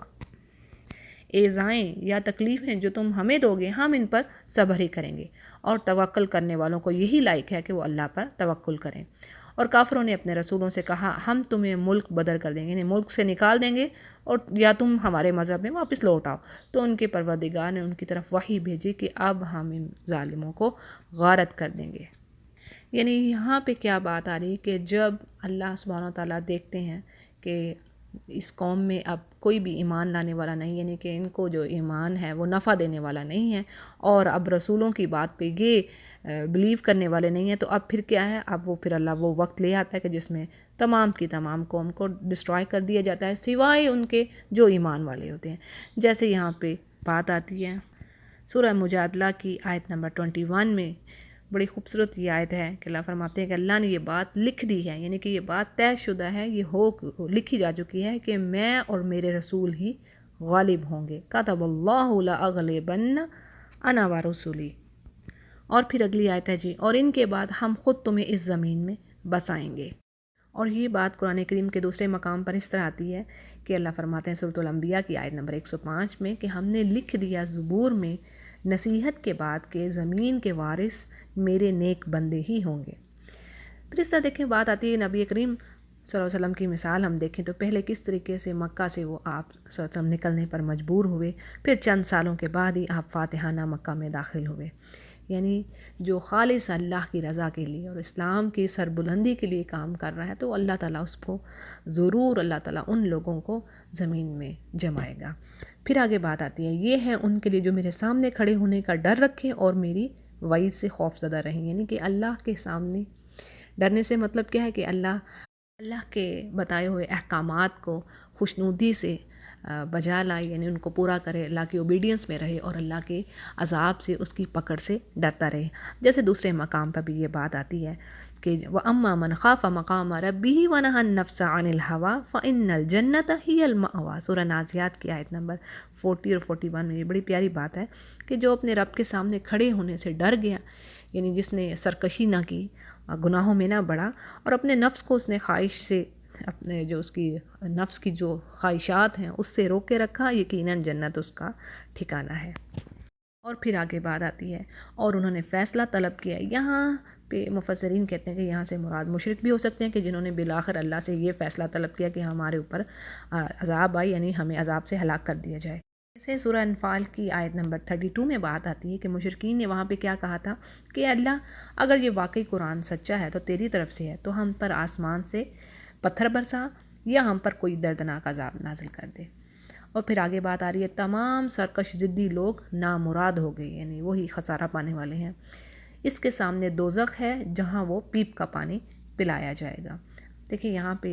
ایذائیں یا تکلیفیں جو تم ہمیں دو گے ہم ان پر صبر ہی کریں گے، اور توکل کرنے والوں کو یہی لائق ہے کہ وہ اللہ پر توکل کریں۔ اور کافروں نے اپنے رسولوں سے کہا ہم تمہیں ملک بدر کر دیں گے، یعنی ملک سے نکال دیں گے اور یا تم ہمارے مذہب میں واپس لوٹ آؤ۔ تو ان کے پروردگار نے ان کی طرف وحی بھیجی کہ اب ہم ان ظالموں کو غارت کر دیں گے۔ یعنی یہاں پہ کیا بات آ رہی کہ جب اللہ سبحانہ و تعالیٰ دیکھتے ہیں کہ اس قوم میں اب کوئی بھی ایمان لانے والا نہیں، یعنی کہ ان کو جو ایمان ہے وہ نفع دینے والا نہیں ہے، اور اب رسولوں کی بات پہ یہ بلیو کرنے والے نہیں ہیں، تو اب پھر کیا ہے، اب وہ پھر اللہ وہ وقت لے آتا ہے کہ جس میں تمام کی تمام قوم کو ڈسٹرائے کر دیا جاتا ہے سوائے ان کے جو ایمان والے ہوتے ہیں۔ جیسے یہاں پہ بات آتی ہے سورہ مجادلہ کی آیت نمبر 21 میں، بڑی خوبصورت یہ آیت ہے کہ اللہ فرماتے ہیں کہ اللہ نے یہ بات لکھ دی ہے، یعنی کہ یہ بات طے شدہ ہے، یہ لکھی جا چکی ہے کہ میں اور میرے رسول ہی غالب ہوں گے، کتب اللہ لأغلبن انا ورسولی۔ اور پھر اگلی آیت ہے جی، اور ان کے بعد ہم خود تمہیں اس زمین میں بسائیں گے۔ اور یہ بات قرآن کریم کے دوسرے مقام پر اس طرح آتی ہے کہ اللہ فرماتے ہیں سورۃ الانبیاء کی آیت نمبر 105 میں کہ ہم نے لکھ دیا زبور میں نصیحت کے بعد کہ زمین کے وارث میرے نیک بندے ہی ہوں گے۔ پھر اس طرح دیکھیں بات آتی ہے نبی کریم صلی اللہ علیہ وسلم کی مثال ہم دیکھیں تو پہلے کس طریقے سے مکہ سے وہ آپ صلی اللہ علیہ وسلم نکلنے پر مجبور ہوئے، پھر چند سالوں کے بعد ہی آپ فاتحانہ مکہ میں داخل ہوئے، یعنی جو خالص اللہ کی رضا کے لیے اور اسلام کی سربلندی کے لیے کام کر رہا ہے تو اللہ تعالیٰ اس کو ضرور اللہ تعالیٰ ان لوگوں کو زمین میں جمائے گا۔ پھر آگے بات آتی ہے یہ ہیں ان کے لیے جو میرے سامنے کھڑے ہونے کا ڈر رکھیں اور میری وعید سے خوف زدہ رہیں، یعنی کہ اللہ کے سامنے ڈرنے سے مطلب کیا ہے کہ اللہ کے بتائے ہوئے احکامات کو خوشنودی سے بجا لائے، یعنی ان کو پورا کرے، اللہ کی اوبیڈینس میں رہے اور اللہ کے عذاب سے اس کی پکڑ سے ڈرتا رہے۔ جیسے دوسرے مقام پر بھی یہ بات آتی ہے کہ وَأَمَّا مَنْ خَافَ مَقَامَ رَبِّهِ وَنَهَى النَّفْسَ عَنِ الْهَوَىٰ فَإِنَّ الْجَنَّةَ هِيَ الْمَأْوَىٰ۔ سورہ نازعات کی آیت نمبر 40 اور 41 میں یہ بڑی پیاری بات ہے کہ جو اپنے رب کے سامنے کھڑے ہونے سے ڈر گیا، یعنی جس نے سرکشی نہ کی، گناہوں میں نہ بڑھا، اور اپنے نفس کو اس نے خواہش سے، اپنے جو اس کی نفس کی جو خواہشات ہیں اس سے روک کے رکھا، یقیناً جنت اس کا ٹھکانہ ہے۔ اور پھر آگے بات آتی ہے اور انہوں نے فیصلہ طلب کیا۔ یہاں پہ مفسرین کہتے ہیں کہ یہاں سے مراد مشرک بھی ہو سکتے ہیں کہ جنہوں نے بالآخر اللہ سے یہ فیصلہ طلب کیا کہ ہمارے اوپر عذاب آئے، یعنی ہمیں عذاب سے ہلاک کر دیا جائے۔ جیسے سورہ انفال کی آیت نمبر 32 میں بات آتی ہے کہ مشرکین نے وہاں پہ کیا کہا تھا کہ اللہ اگر یہ واقعی قرآن سچا ہے تو تیری طرف سے ہے تو ہم پر آسمان سے پتھر برسا یا ہم پر کوئی دردناک عذاب نازل کر دے۔ اور پھر آگے بات آ رہی ہے تمام سرکش ضدی لوگ نامراد ہو گئے، یعنی وہی خسارہ پانے والے ہیں۔ اس کے سامنے دوزخ ہے جہاں وہ پیپ کا پانی پلایا جائے گا۔ دیکھیں یہاں پہ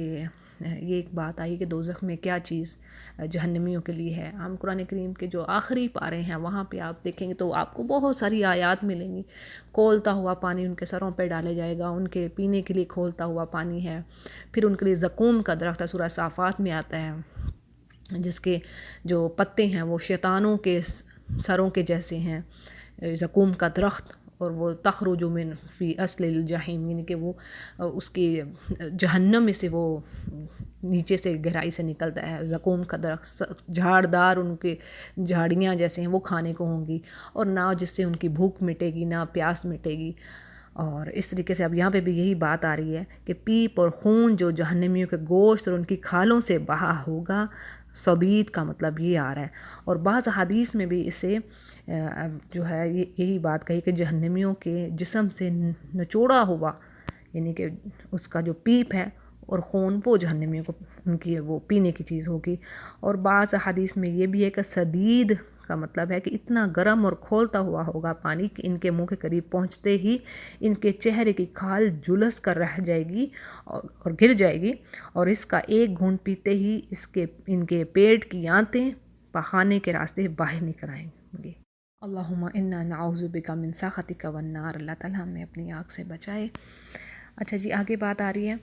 یہ ایک بات آئی کہ دوزخ میں کیا چیز جہنمیوں کے لیے ہے۔ ہم قرآن کریم کے جو آخری پارے ہیں وہاں پہ آپ دیکھیں گے تو آپ کو بہت ساری آیات ملیں گی۔ کھولتا ہوا پانی ان کے سروں پہ ڈالے جائے گا، ان کے پینے کے لیے کھولتا ہوا پانی ہے۔ پھر ان کے لیے زقوم کا درخت ہے، سورہ صافات میں آتا ہے، جس کے جو پتے ہیں وہ شیطانوں کے سروں کے جیسے ہیں، زقوم کا درخت، اور وہ تخرج من فی اصل الجحیم، یعنی کہ وہ اس کی جہنم میں سے وہ نیچے سے گہرائی سے نکلتا ہے۔ زقوم کا درخت جھاڑدار، ان کے جھاڑیاں جیسے ہیں وہ کھانے کو ہوں گی، اور نہ جس سے ان کی بھوک مٹے گی نہ پیاس مٹے گی۔ اور اس طریقے سے اب یہاں پہ بھی یہی بات آ رہی ہے کہ پیپ اور خون جو جہنمیوں کے گوشت اور ان کی کھالوں سے بہا ہوگا، صدید کا مطلب یہ آ رہا ہے۔ اور بعض حدیث میں بھی اسے جو ہے یہی بات کہی کہ جہنمیوں کے جسم سے نچوڑا ہوا، یعنی کہ اس کا جو پیپ ہے اور خون وہ جہنمیوں کو ان کی وہ پینے کی چیز ہوگی۔ اور بعض حدیث میں یہ بھی ہے کہ صدید کا مطلب ہے کہ اتنا گرم اور کھولتا ہوا ہوگا پانی کہ ان کے منہ کے قریب پہنچتے ہی ان کے چہرے کی کھال جلس کر رہ جائے گی اور گر جائے گی، اور اس کا ایک گھونٹ پیتے ہی ان کے پیٹ کی آنتیں پخانے کے راستے باہر نکل آئیں گے۔ اللہم انا نعوذ بک من سخطک والنار، اللہ تعالیٰ ہم نے اپنی آگ سے بچائے۔ اچھا جی، آگے بات آ رہی ہے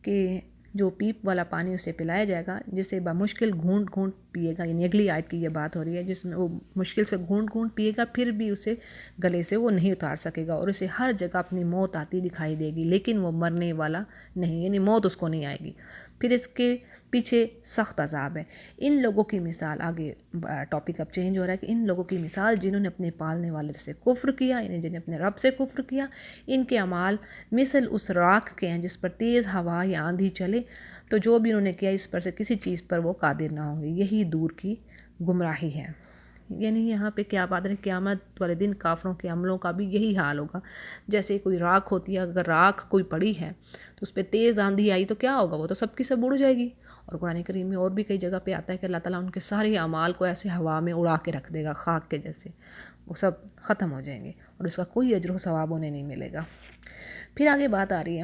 کہ جو پیپ والا پانی اسے پلایا جائے گا، جسے بمشکل گھونٹ گھونٹ پیے گا، یعنی اگلی آیت کی یہ بات ہو رہی ہے جس میں وہ مشکل سے گھونٹ گھونٹ پیے گا، پھر بھی اسے گلے سے وہ نہیں اتار سکے گا، اور اسے ہر جگہ اپنی موت آتی دکھائی دے گی، لیکن وہ مرنے والا نہیں، یعنی موت اس کو نہیں آئے گی۔ پھر اس کے پیچھے سخت عذاب ہے۔ ان لوگوں کی مثال، آگے ٹاپک اب چینج ہو رہا ہے کہ ان لوگوں کی مثال جنہوں نے اپنے پالنے والے سے کفر کیا، یعنی جنہیں اپنے رب سے کفر کیا، ان کے اعمال مثل اس راکھ کے ہیں جس پر تیز ہوا یا آندھی چلے، تو جو بھی انہوں نے کیا اس پر سے کسی چیز پر وہ قادر نہ ہوں گے، یہی دور کی گمراہی ہے۔ یعنی یہاں پہ کیا بات ہے، قیامت والے دن کافروں کے عملوں کا بھی یہی حال ہوگا۔ جیسے کوئی راکھ ہوتی ہے، اگر راکھ کوئی پڑی ہے تو اس پہ تیز آندھی آئی تو کیا ہوگا، وہ تو سب کی سب اڑ جائے گی۔ اور قرآن کریم میں اور بھی کئی جگہ پہ آتا ہے کہ اللہ تعالیٰ ان کے سارے اعمال کو ایسے ہوا میں اڑا کے رکھ دے گا، خاک کے جیسے، وہ سب ختم ہو جائیں گے اور اس کا کوئی اجر و ثواب انہیں نہیں ملے گا۔ پھر آگے بات آ رہی ہے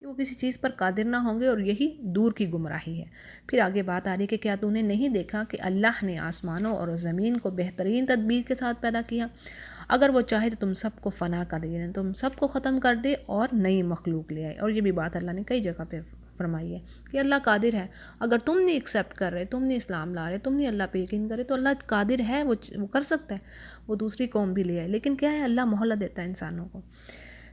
کہ وہ کسی چیز پر قادر نہ ہوں گے، اور یہی دور کی گمراہی ہے۔ پھر آگے بات آ رہی ہے کہ کیا تو نے نہیں دیکھا کہ اللہ نے آسمانوں اور زمین کو بہترین تدبیر کے ساتھ پیدا کیا؟ اگر وہ چاہے تو تم سب کو فنا کر دے، تم سب کو ختم کر دے اور نئی مخلوق لے آئے۔ اور یہ بھی بات اللہ نے کئی جگہ پہ فرمائی ہے کہ اللہ قادر ہے۔ اگر تم نے ایکسیپٹ کر رہے، تم نے اسلام لا رہے، تم نے اللہ پہ یقین کرے، تو اللہ قادر ہے، وہ کر سکتا ہے، وہ دوسری قوم بھی لے آئے۔ لیکن کیا ہے، اللہ مہلت دیتا ہے انسانوں کو۔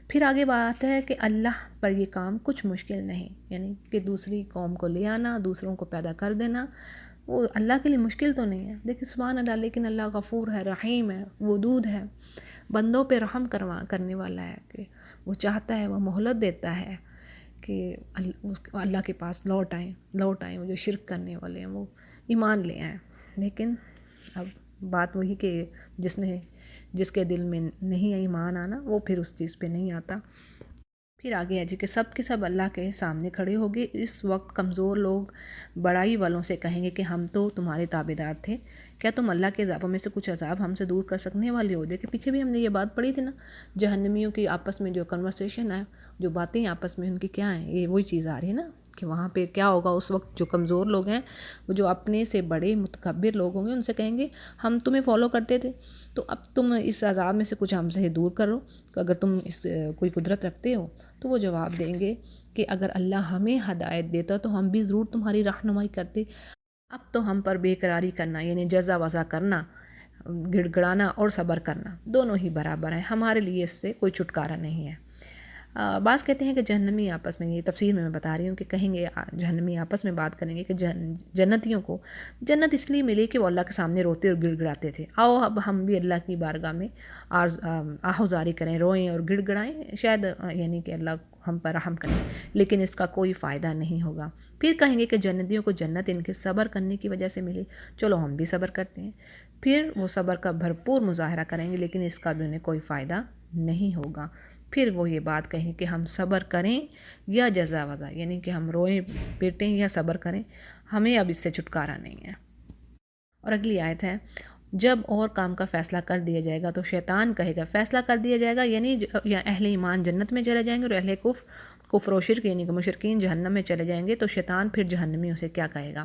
پھر آگے بات ہے کہ اللہ پر یہ کام کچھ مشکل نہیں، یعنی کہ دوسری قوم کو لے آنا، دوسروں کو پیدا کر دینا، وہ اللہ کے لیے مشکل تو نہیں ہے۔ دیکھیں سبحان اللہ، لیکن اللہ غفور ہے، رحیم ہے، ودود ہے، بندوں پہ رحم کرنے والا ہے، کہ وہ چاہتا ہے، وہ مہلت دیتا ہے کہ اللہ کے پاس لوٹ آئیں، وہ جو شرک کرنے والے ہیں وہ ایمان لے آئیں۔ لیکن اب بات وہی کہ جس کے دل میں نہیں ایمان آنا، وہ پھر اس چیز پہ نہیں آتا۔ پھر آگے ہے جی کہ سب کے سب اللہ کے سامنے کھڑے ہوگے۔ اس وقت کمزور لوگ بڑائی والوں سے کہیں گے کہ ہم تو تمہارے تابعدار تھے، کیا تم اللہ کے عذابوں میں سے کچھ عذاب ہم سے دور کر سکنے والے ہو؟ کہ پیچھے بھی ہم نے یہ بات پڑھی تھی نا، جہنمیوں کی آپس میں جو کنورسیشن ہے، جو باتیں آپس میں ان کی کیا ہیں، یہ وہی چیز آ رہی ہے نا کہ وہاں پہ کیا ہوگا اس وقت۔ جو کمزور لوگ ہیں، وہ جو اپنے سے بڑے متکبر لوگ ہوں گے، ان سے کہیں گے ہم تمہیں فالو کرتے تھے، تو اب تم اس عذاب میں سے کچھ ہم سے دور کرو، کہ اگر تم اس کوئی قدرت رکھتے ہو۔ تو وہ جواب دیں گے کہ اگر اللہ ہمیں ہدایت دیتا تو ہم بھی ضرور تمہاری رہنمائی کرتے، اب تو ہم پر بے قراری کرنا، یعنی جزا وضع کرنا، گڑ گڑانا اور صبر کرنا دونوں ہی برابر ہیں، ہمارے لیے اس سے کوئی چھٹکارا نہیں ہے۔ بعض کہتے ہیں کہ جہنمی آپس میں، یہ تفسیر میں بتا رہی ہوں کہ کہیں گے جہنمی آپس میں بات کریں گے کہ جنتیوں کو جنت اس لیے ملی کہ وہ اللہ کے سامنے روتے اور گڑ گڑاتے تھے، آؤ اب ہم بھی اللہ کی بارگاہ میں آہوزاری کریں، روئیں اور گڑ گڑائیں، شاید یعنی کہ اللہ ہم پر رحم کریں، لیکن اس کا کوئی فائدہ نہیں ہوگا۔ پھر کہیں گے کہ جنتیوں کو جنت ان کے صبر کرنے کی وجہ سے ملی، چلو ہم بھی صبر کرتے ہیں۔ پھر وہ صبر کا بھرپور مظاہرہ کریں گے، لیکن اس کا بھی انہیں کوئی فائدہ نہیں ہوگا۔ پھر وہ یہ بات کہیں کہ ہم صبر کریں یا جزا وضع، یعنی کہ ہم روئیں پیٹیں یا صبر کریں، ہمیں اب اس سے چھٹکارا نہیں ہے۔ اور اگلی آیت ہے، جب اور کام کا فیصلہ کر دیا جائے گا تو شیطان کہے گا، فیصلہ کر دیا جائے گا یعنی یا اہل ایمان جنت میں چلے جائیں گے اور اہل کفر کفر و شرک یعنی کہ مشرکین جہنم میں چلے جائیں گے تو شیطان پھر جہنمی اسے کیا کہے گا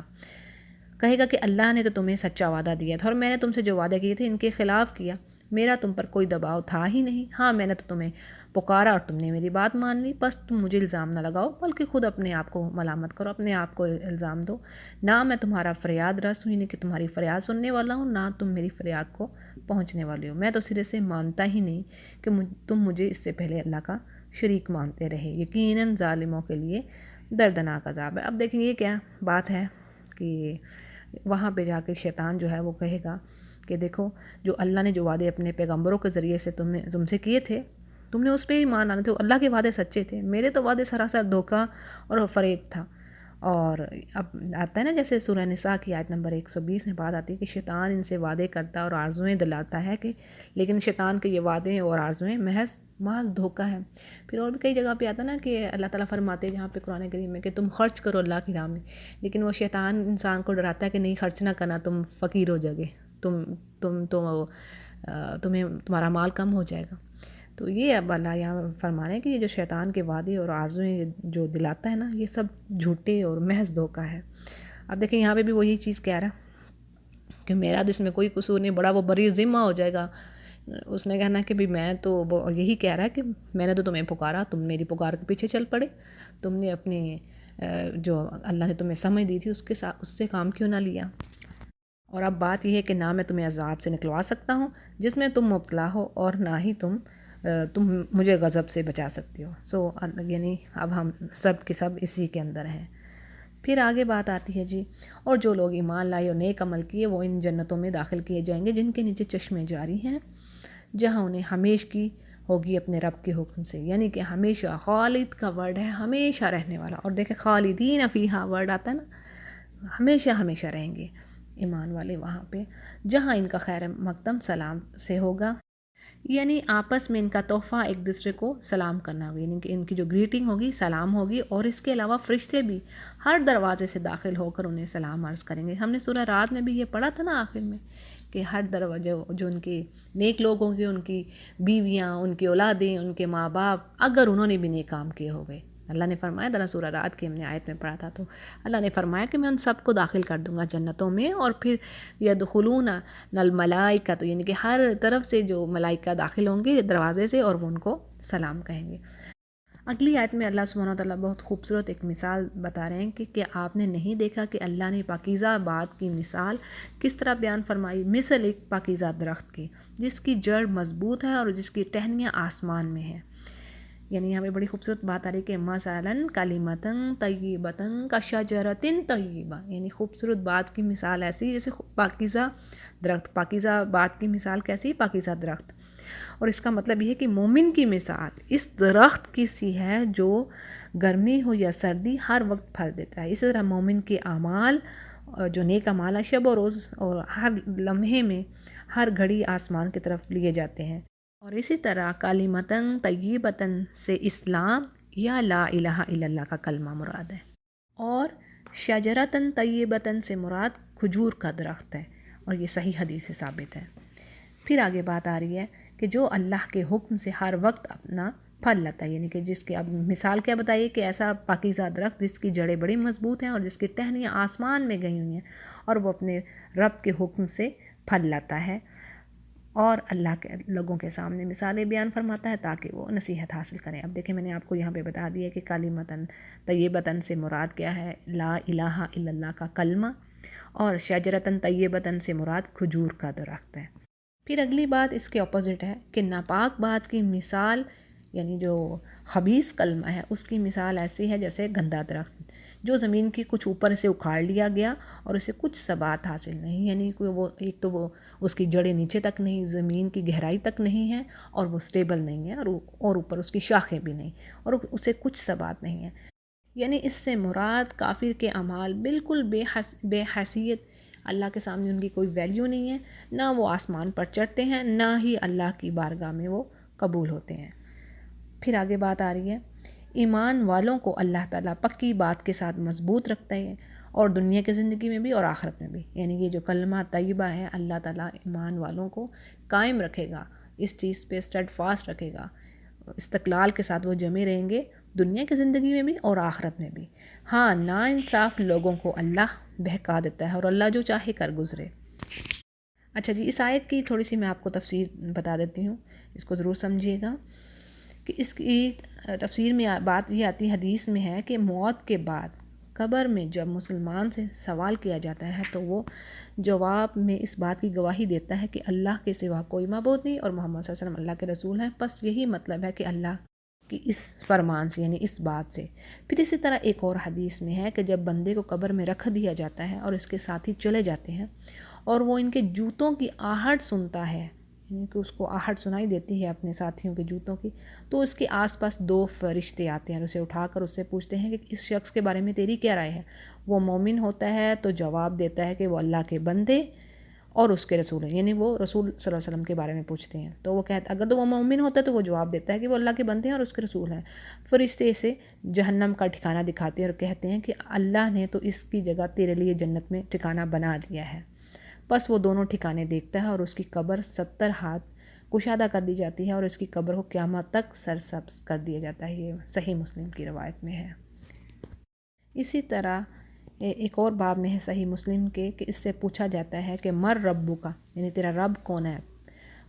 کہ اللہ نے تو تمہیں سچا وعدہ دیا تھا اور میں نے تم سے جو وعدے کیے تھے ان کے خلاف کیا، میرا تم پر کوئی دباؤ تھا ہی نہیں، ہاں میں نے تو تمہیں پکارا اور تم نے میری بات مان لی، بس تم مجھے الزام نہ لگاؤ بلکہ خود اپنے آپ کو ملامت کرو، اپنے آپ کو الزام دو، نہ میں تمہارا فریاد رس ہوں یعنی کہ تمہاری فریاد سننے والا ہوں، نہ تم میری فریاد کو پہنچنے والی ہو، میں تو سرے سے مانتا ہی نہیں کہ تم مجھے اس سے پہلے اللہ کا شریک مانتے رہے، یقیناً ظالموں کے لیے دردناک عذاب ہے۔ اب دیکھیں یہ کیا بات ہے کہ وہاں پہ جا کے شیطان جو ہے وہ کہے گا کہ دیکھو جو اللہ نے جو وعدے اپنے پیغمبروں کے ذریعے سے تم سے کیے تھے، تم نے اس پہ ہی مان آنے تھے، اللہ کے وعدے سچے تھے، میرے تو وعدے سراسر دھوکہ اور فریب تھا۔ اور اب آتا ہے نا جیسے سورہ نساء کی آیت نمبر 120 میں بات آتی ہے کہ شیطان ان سے وعدے کرتا اور آرزویں دلاتا ہے کہ لیکن شیطان کے یہ وعدے اور آرزویں محض دھوکہ ہے۔ پھر اور بھی کئی جگہ پہ آتا ہے نا کہ اللہ تعالیٰ فرماتے ہیں جہاں پہ قرآن کریم میں کہ تم خرچ کرو اللہ کی راہ میں، لیکن وہ شیطان انسان کو ڈراتا ہے کہ نہیں خرچ نہ کرنا، تم فقیر ہو جاؤ گے، تمہیں تمہارا مال کم ہو جائے گا۔ تو یہ اب اللہ یہاں فرما رہے ہیں کہ یہ جو شیطان کے وعدے اور آرزویں جو دلاتا ہے نا یہ سب جھوٹے اور محض دھوکہ ہے۔ اب دیکھیں یہاں پہ بھی وہی چیز کہہ رہا کہ میرا تو اس میں کوئی قصور نہیں، بڑا وہ بری ذمہ ہو جائے گا۔ اس نے کہنا کہ بھی میں تو یہی کہہ رہا ہے کہ میں نے تو تمہیں پکارا، تم میری پکار کے پیچھے چل پڑے، تم نے اپنے جو اللہ نے تمہیں سمجھ دی تھی اس سے کام کیوں نہ لیا۔ اور اب بات یہ ہے کہ نہ میں تمہیں عذاب سے نکلوا سکتا ہوں جس میں تم مبتلا ہو اور نہ ہی تم مجھے غضب سے بچا سکتی ہو۔ یعنی اب ہم سب کے سب اسی کے اندر ہیں۔ پھر آگے بات آتی ہے جی، اور جو لوگ ایمان لائے اور نیک عمل کیے وہ ان جنتوں میں داخل کیے جائیں گے جن کے نیچے چشمے جاری ہیں، جہاں انہیں ہمیشہ کی ہوگی اپنے رب کے حکم سے، یعنی کہ ہمیشہ، خالد کا ورڈ ہے ہمیشہ رہنے والا، اور دیکھیں خالدین فیہا ورڈ آتا ہے نا، ہمیشہ ہمیشہ رہیں گے ایمان والے وہاں پہ، جہاں ان کا خیر مقدم سلام سے ہوگا، یعنی آپس میں ان کا تحفہ ایک دوسرے کو سلام کرنا ہوگا، یعنی کہ ان کی جو گریٹنگ ہوگی سلام ہوگی، اور اس کے علاوہ فرشتے بھی ہر دروازے سے داخل ہو کر انہیں سلام عرض کریں گے۔ ہم نے سورہ رات میں بھی یہ پڑھا تھا نا آخر میں کہ ہر دروازے جو ان کے نیک لوگ ہوں گے، ان کی بیویاں، ان کی اولادیں، ان کے ماں باپ، اگر انہوں نے بھی نیک کام کیے ہو گئے، اللہ نے فرمایا درا سورہ رات کی ہم نے آیت میں پڑھا تھا، تو اللہ نے فرمایا کہ میں ان سب کو داخل کر دوں گا جنتوں میں، اور پھر یدخلون الملائکہ، تو یعنی کہ ہر طرف سے جو ملائکہ داخل ہوں گے دروازے سے اور وہ ان کو سلام کہیں گے۔ اگلی آیت میں اللہ سبحانہ وتعالیٰ بہت خوبصورت ایک مثال بتا رہے ہیں کہ آپ نے نہیں دیکھا کہ اللہ نے پاکیزہ بات کی مثال کس طرح بیان فرمائی، مثل ایک پاکیزہ درخت کی جس کی جڑ مضبوط ہے اور جس کی ٹہنیاں آسمان میں ہیں۔ یعنی یہاں پہ بڑی خوبصورت بات آ رہی ہے کہ مثلاً کلمۃ طیبۃ کشجرۃ طیبہ، یعنی خوبصورت بات کی مثال ایسی جیسے پاکیزہ درخت، پاکیزہ بات کی مثال کیسی؟ پاکیزہ درخت، اور اس کا مطلب یہ ہے کہ مومن کی مثال اس درخت کی سی ہے جو گرمی ہو یا سردی ہر وقت پھل دیتا ہے۔ اسی طرح مومن کے اعمال جو نیک اعمال شب و روز اور ہر لمحے میں ہر گھڑی آسمان کی طرف لیے جاتے ہیں۔ اور اسی طرح کلمۃ طیبۃ سے اسلام یا لا الہ الا اللہ کا کلمہ مراد ہے، اور شجرۃ طیبۃ سے مراد کھجور کا درخت ہے، اور یہ صحیح حدیث سے ثابت ہے۔ پھر آگے بات آ رہی ہے کہ جو اللہ کے حکم سے ہر وقت اپنا پھل لاتا ہے، یعنی کہ جس کی اب مثال کیا بتائیے کہ ایسا پاکیزہ درخت جس کی جڑیں بڑی مضبوط ہیں اور جس کی ٹہنیاں آسمان میں گئی ہوئی ہیں، اور وہ اپنے رب کے حکم سے پھل لاتا ہے اور اللہ کے لوگوں کے سامنے مثالیں بیان فرماتا ہے تاکہ وہ نصیحت حاصل کریں۔ اب دیکھیں میں نے آپ کو یہاں پہ بتا دیا کہ کلمۃ طیبۃ سے مراد کیا ہے، لا الہ الا اللہ کا کلمہ، اور شجرۃ طیبۃ سے مراد کھجور کا درخت ہے۔ پھر اگلی بات اس کے اپوزٹ ہے کہ ناپاک بات کی مثال، یعنی جو خبیث کلمہ ہے اس کی مثال ایسی ہے جیسے گندا درخت جو زمین کی کچھ اوپر سے اکھاڑ لیا گیا اور اسے کچھ ثبات حاصل نہیں، یعنی وہ ایک تو وہ اس کی جڑیں نیچے تک نہیں، زمین کی گہرائی تک نہیں ہے، اور وہ سٹیبل نہیں ہے، اور اوپر اس کی شاخیں بھی نہیں، اور اسے کچھ ثبات نہیں ہے۔ یعنی اس سے مراد کافر کے اعمال بالکل بے حیثیت، اللہ کے سامنے ان کی کوئی ویلیو نہیں ہے، نہ وہ آسمان پر چڑھتے ہیں نہ ہی اللہ کی بارگاہ میں وہ قبول ہوتے ہیں۔ پھر آگے بات آ رہی ہے ایمان والوں کو اللہ تعالیٰ پکی بات کے ساتھ مضبوط رکھتا ہے، اور دنیا کی زندگی میں بھی اور آخرت میں بھی، یعنی یہ جو کلمہ طیبہ ہے اللہ تعالیٰ ایمان والوں کو قائم رکھے گا، اس چیز پہ اسٹیڈ فاسٹ رکھے گا، استقلال کے ساتھ وہ جمے رہیں گے دنیا کی زندگی میں بھی اور آخرت میں بھی۔ ہاں، ناانصاف لوگوں کو اللہ بہکا دیتا ہے اور اللہ جو چاہے کر گزرے۔ اچھا جی، اس آیت کی تھوڑی سی میں آپ کو تفسیر بتا دیتی ہوں، اس کو ضرور سمجھیے گا کہ اس کی تفسیر میں بات یہ آتی حدیث میں ہے کہ موت کے بعد قبر میں جب مسلمان سے سوال کیا جاتا ہے تو وہ جواب میں اس بات کی گواہی دیتا ہے کہ اللہ کے سوا کوئی معبود نہیں اور محمد صلی اللہ علیہ وسلم اللہ کے رسول ہیں، بس یہی مطلب ہے کہ اللہ کی اس فرمان سے، یعنی اس بات سے۔ پھر اسی طرح ایک اور حدیث میں ہے کہ جب بندے کو قبر میں رکھ دیا جاتا ہے اور اس کے ساتھی چلے جاتے ہیں اور وہ ان کے جوتوں کی آہٹ سنتا ہے، یعنی کہ اس کو آہٹ سنائی دیتی ہے اپنے ساتھیوں کے جوتوں کی، تو اس کے آس پاس 2 فرشتے آتے ہیں اور اسے اٹھا کر اس سے پوچھتے ہیں کہ اس شخص کے بارے میں تیری کیا رائے ہے؟ وہ مومن ہوتا ہے تو جواب دیتا ہے کہ وہ اللہ کے بندے اور اس کے رسول ہیں، یعنی وہ رسول صلی اللہ علیہ وسلم کے بارے میں پوچھتے ہیں، تو وہ کہتا اگر تو وہ مومن ہوتا ہے تو وہ جواب دیتا ہے کہ وہ اللہ کے بندے ہیں اور اس کے رسول ہیں۔ فرشتے اسے جہنم کا ٹھکانہ دکھاتے ہیں اور کہتے ہیں کہ اللہ نے تو اس کی جگہ تیرے لیے جنت میں ٹھکانہ بنا دیا ہے۔ بس وہ دونوں ٹھکانے دیکھتا ہے اور اس کی قبر 70 ہاتھ کشادہ کر دی جاتی ہے اور اس کی قبر کو قیامت تک سرسبز کر دیا جاتا ہے۔ یہ صحیح مسلم کی روایت میں ہے۔ اسی طرح ایک اور باب میں ہے صحیح مسلم کے کہ اس سے پوچھا جاتا ہے کہ مر ربو کا، یعنی تیرا رب کون ہے،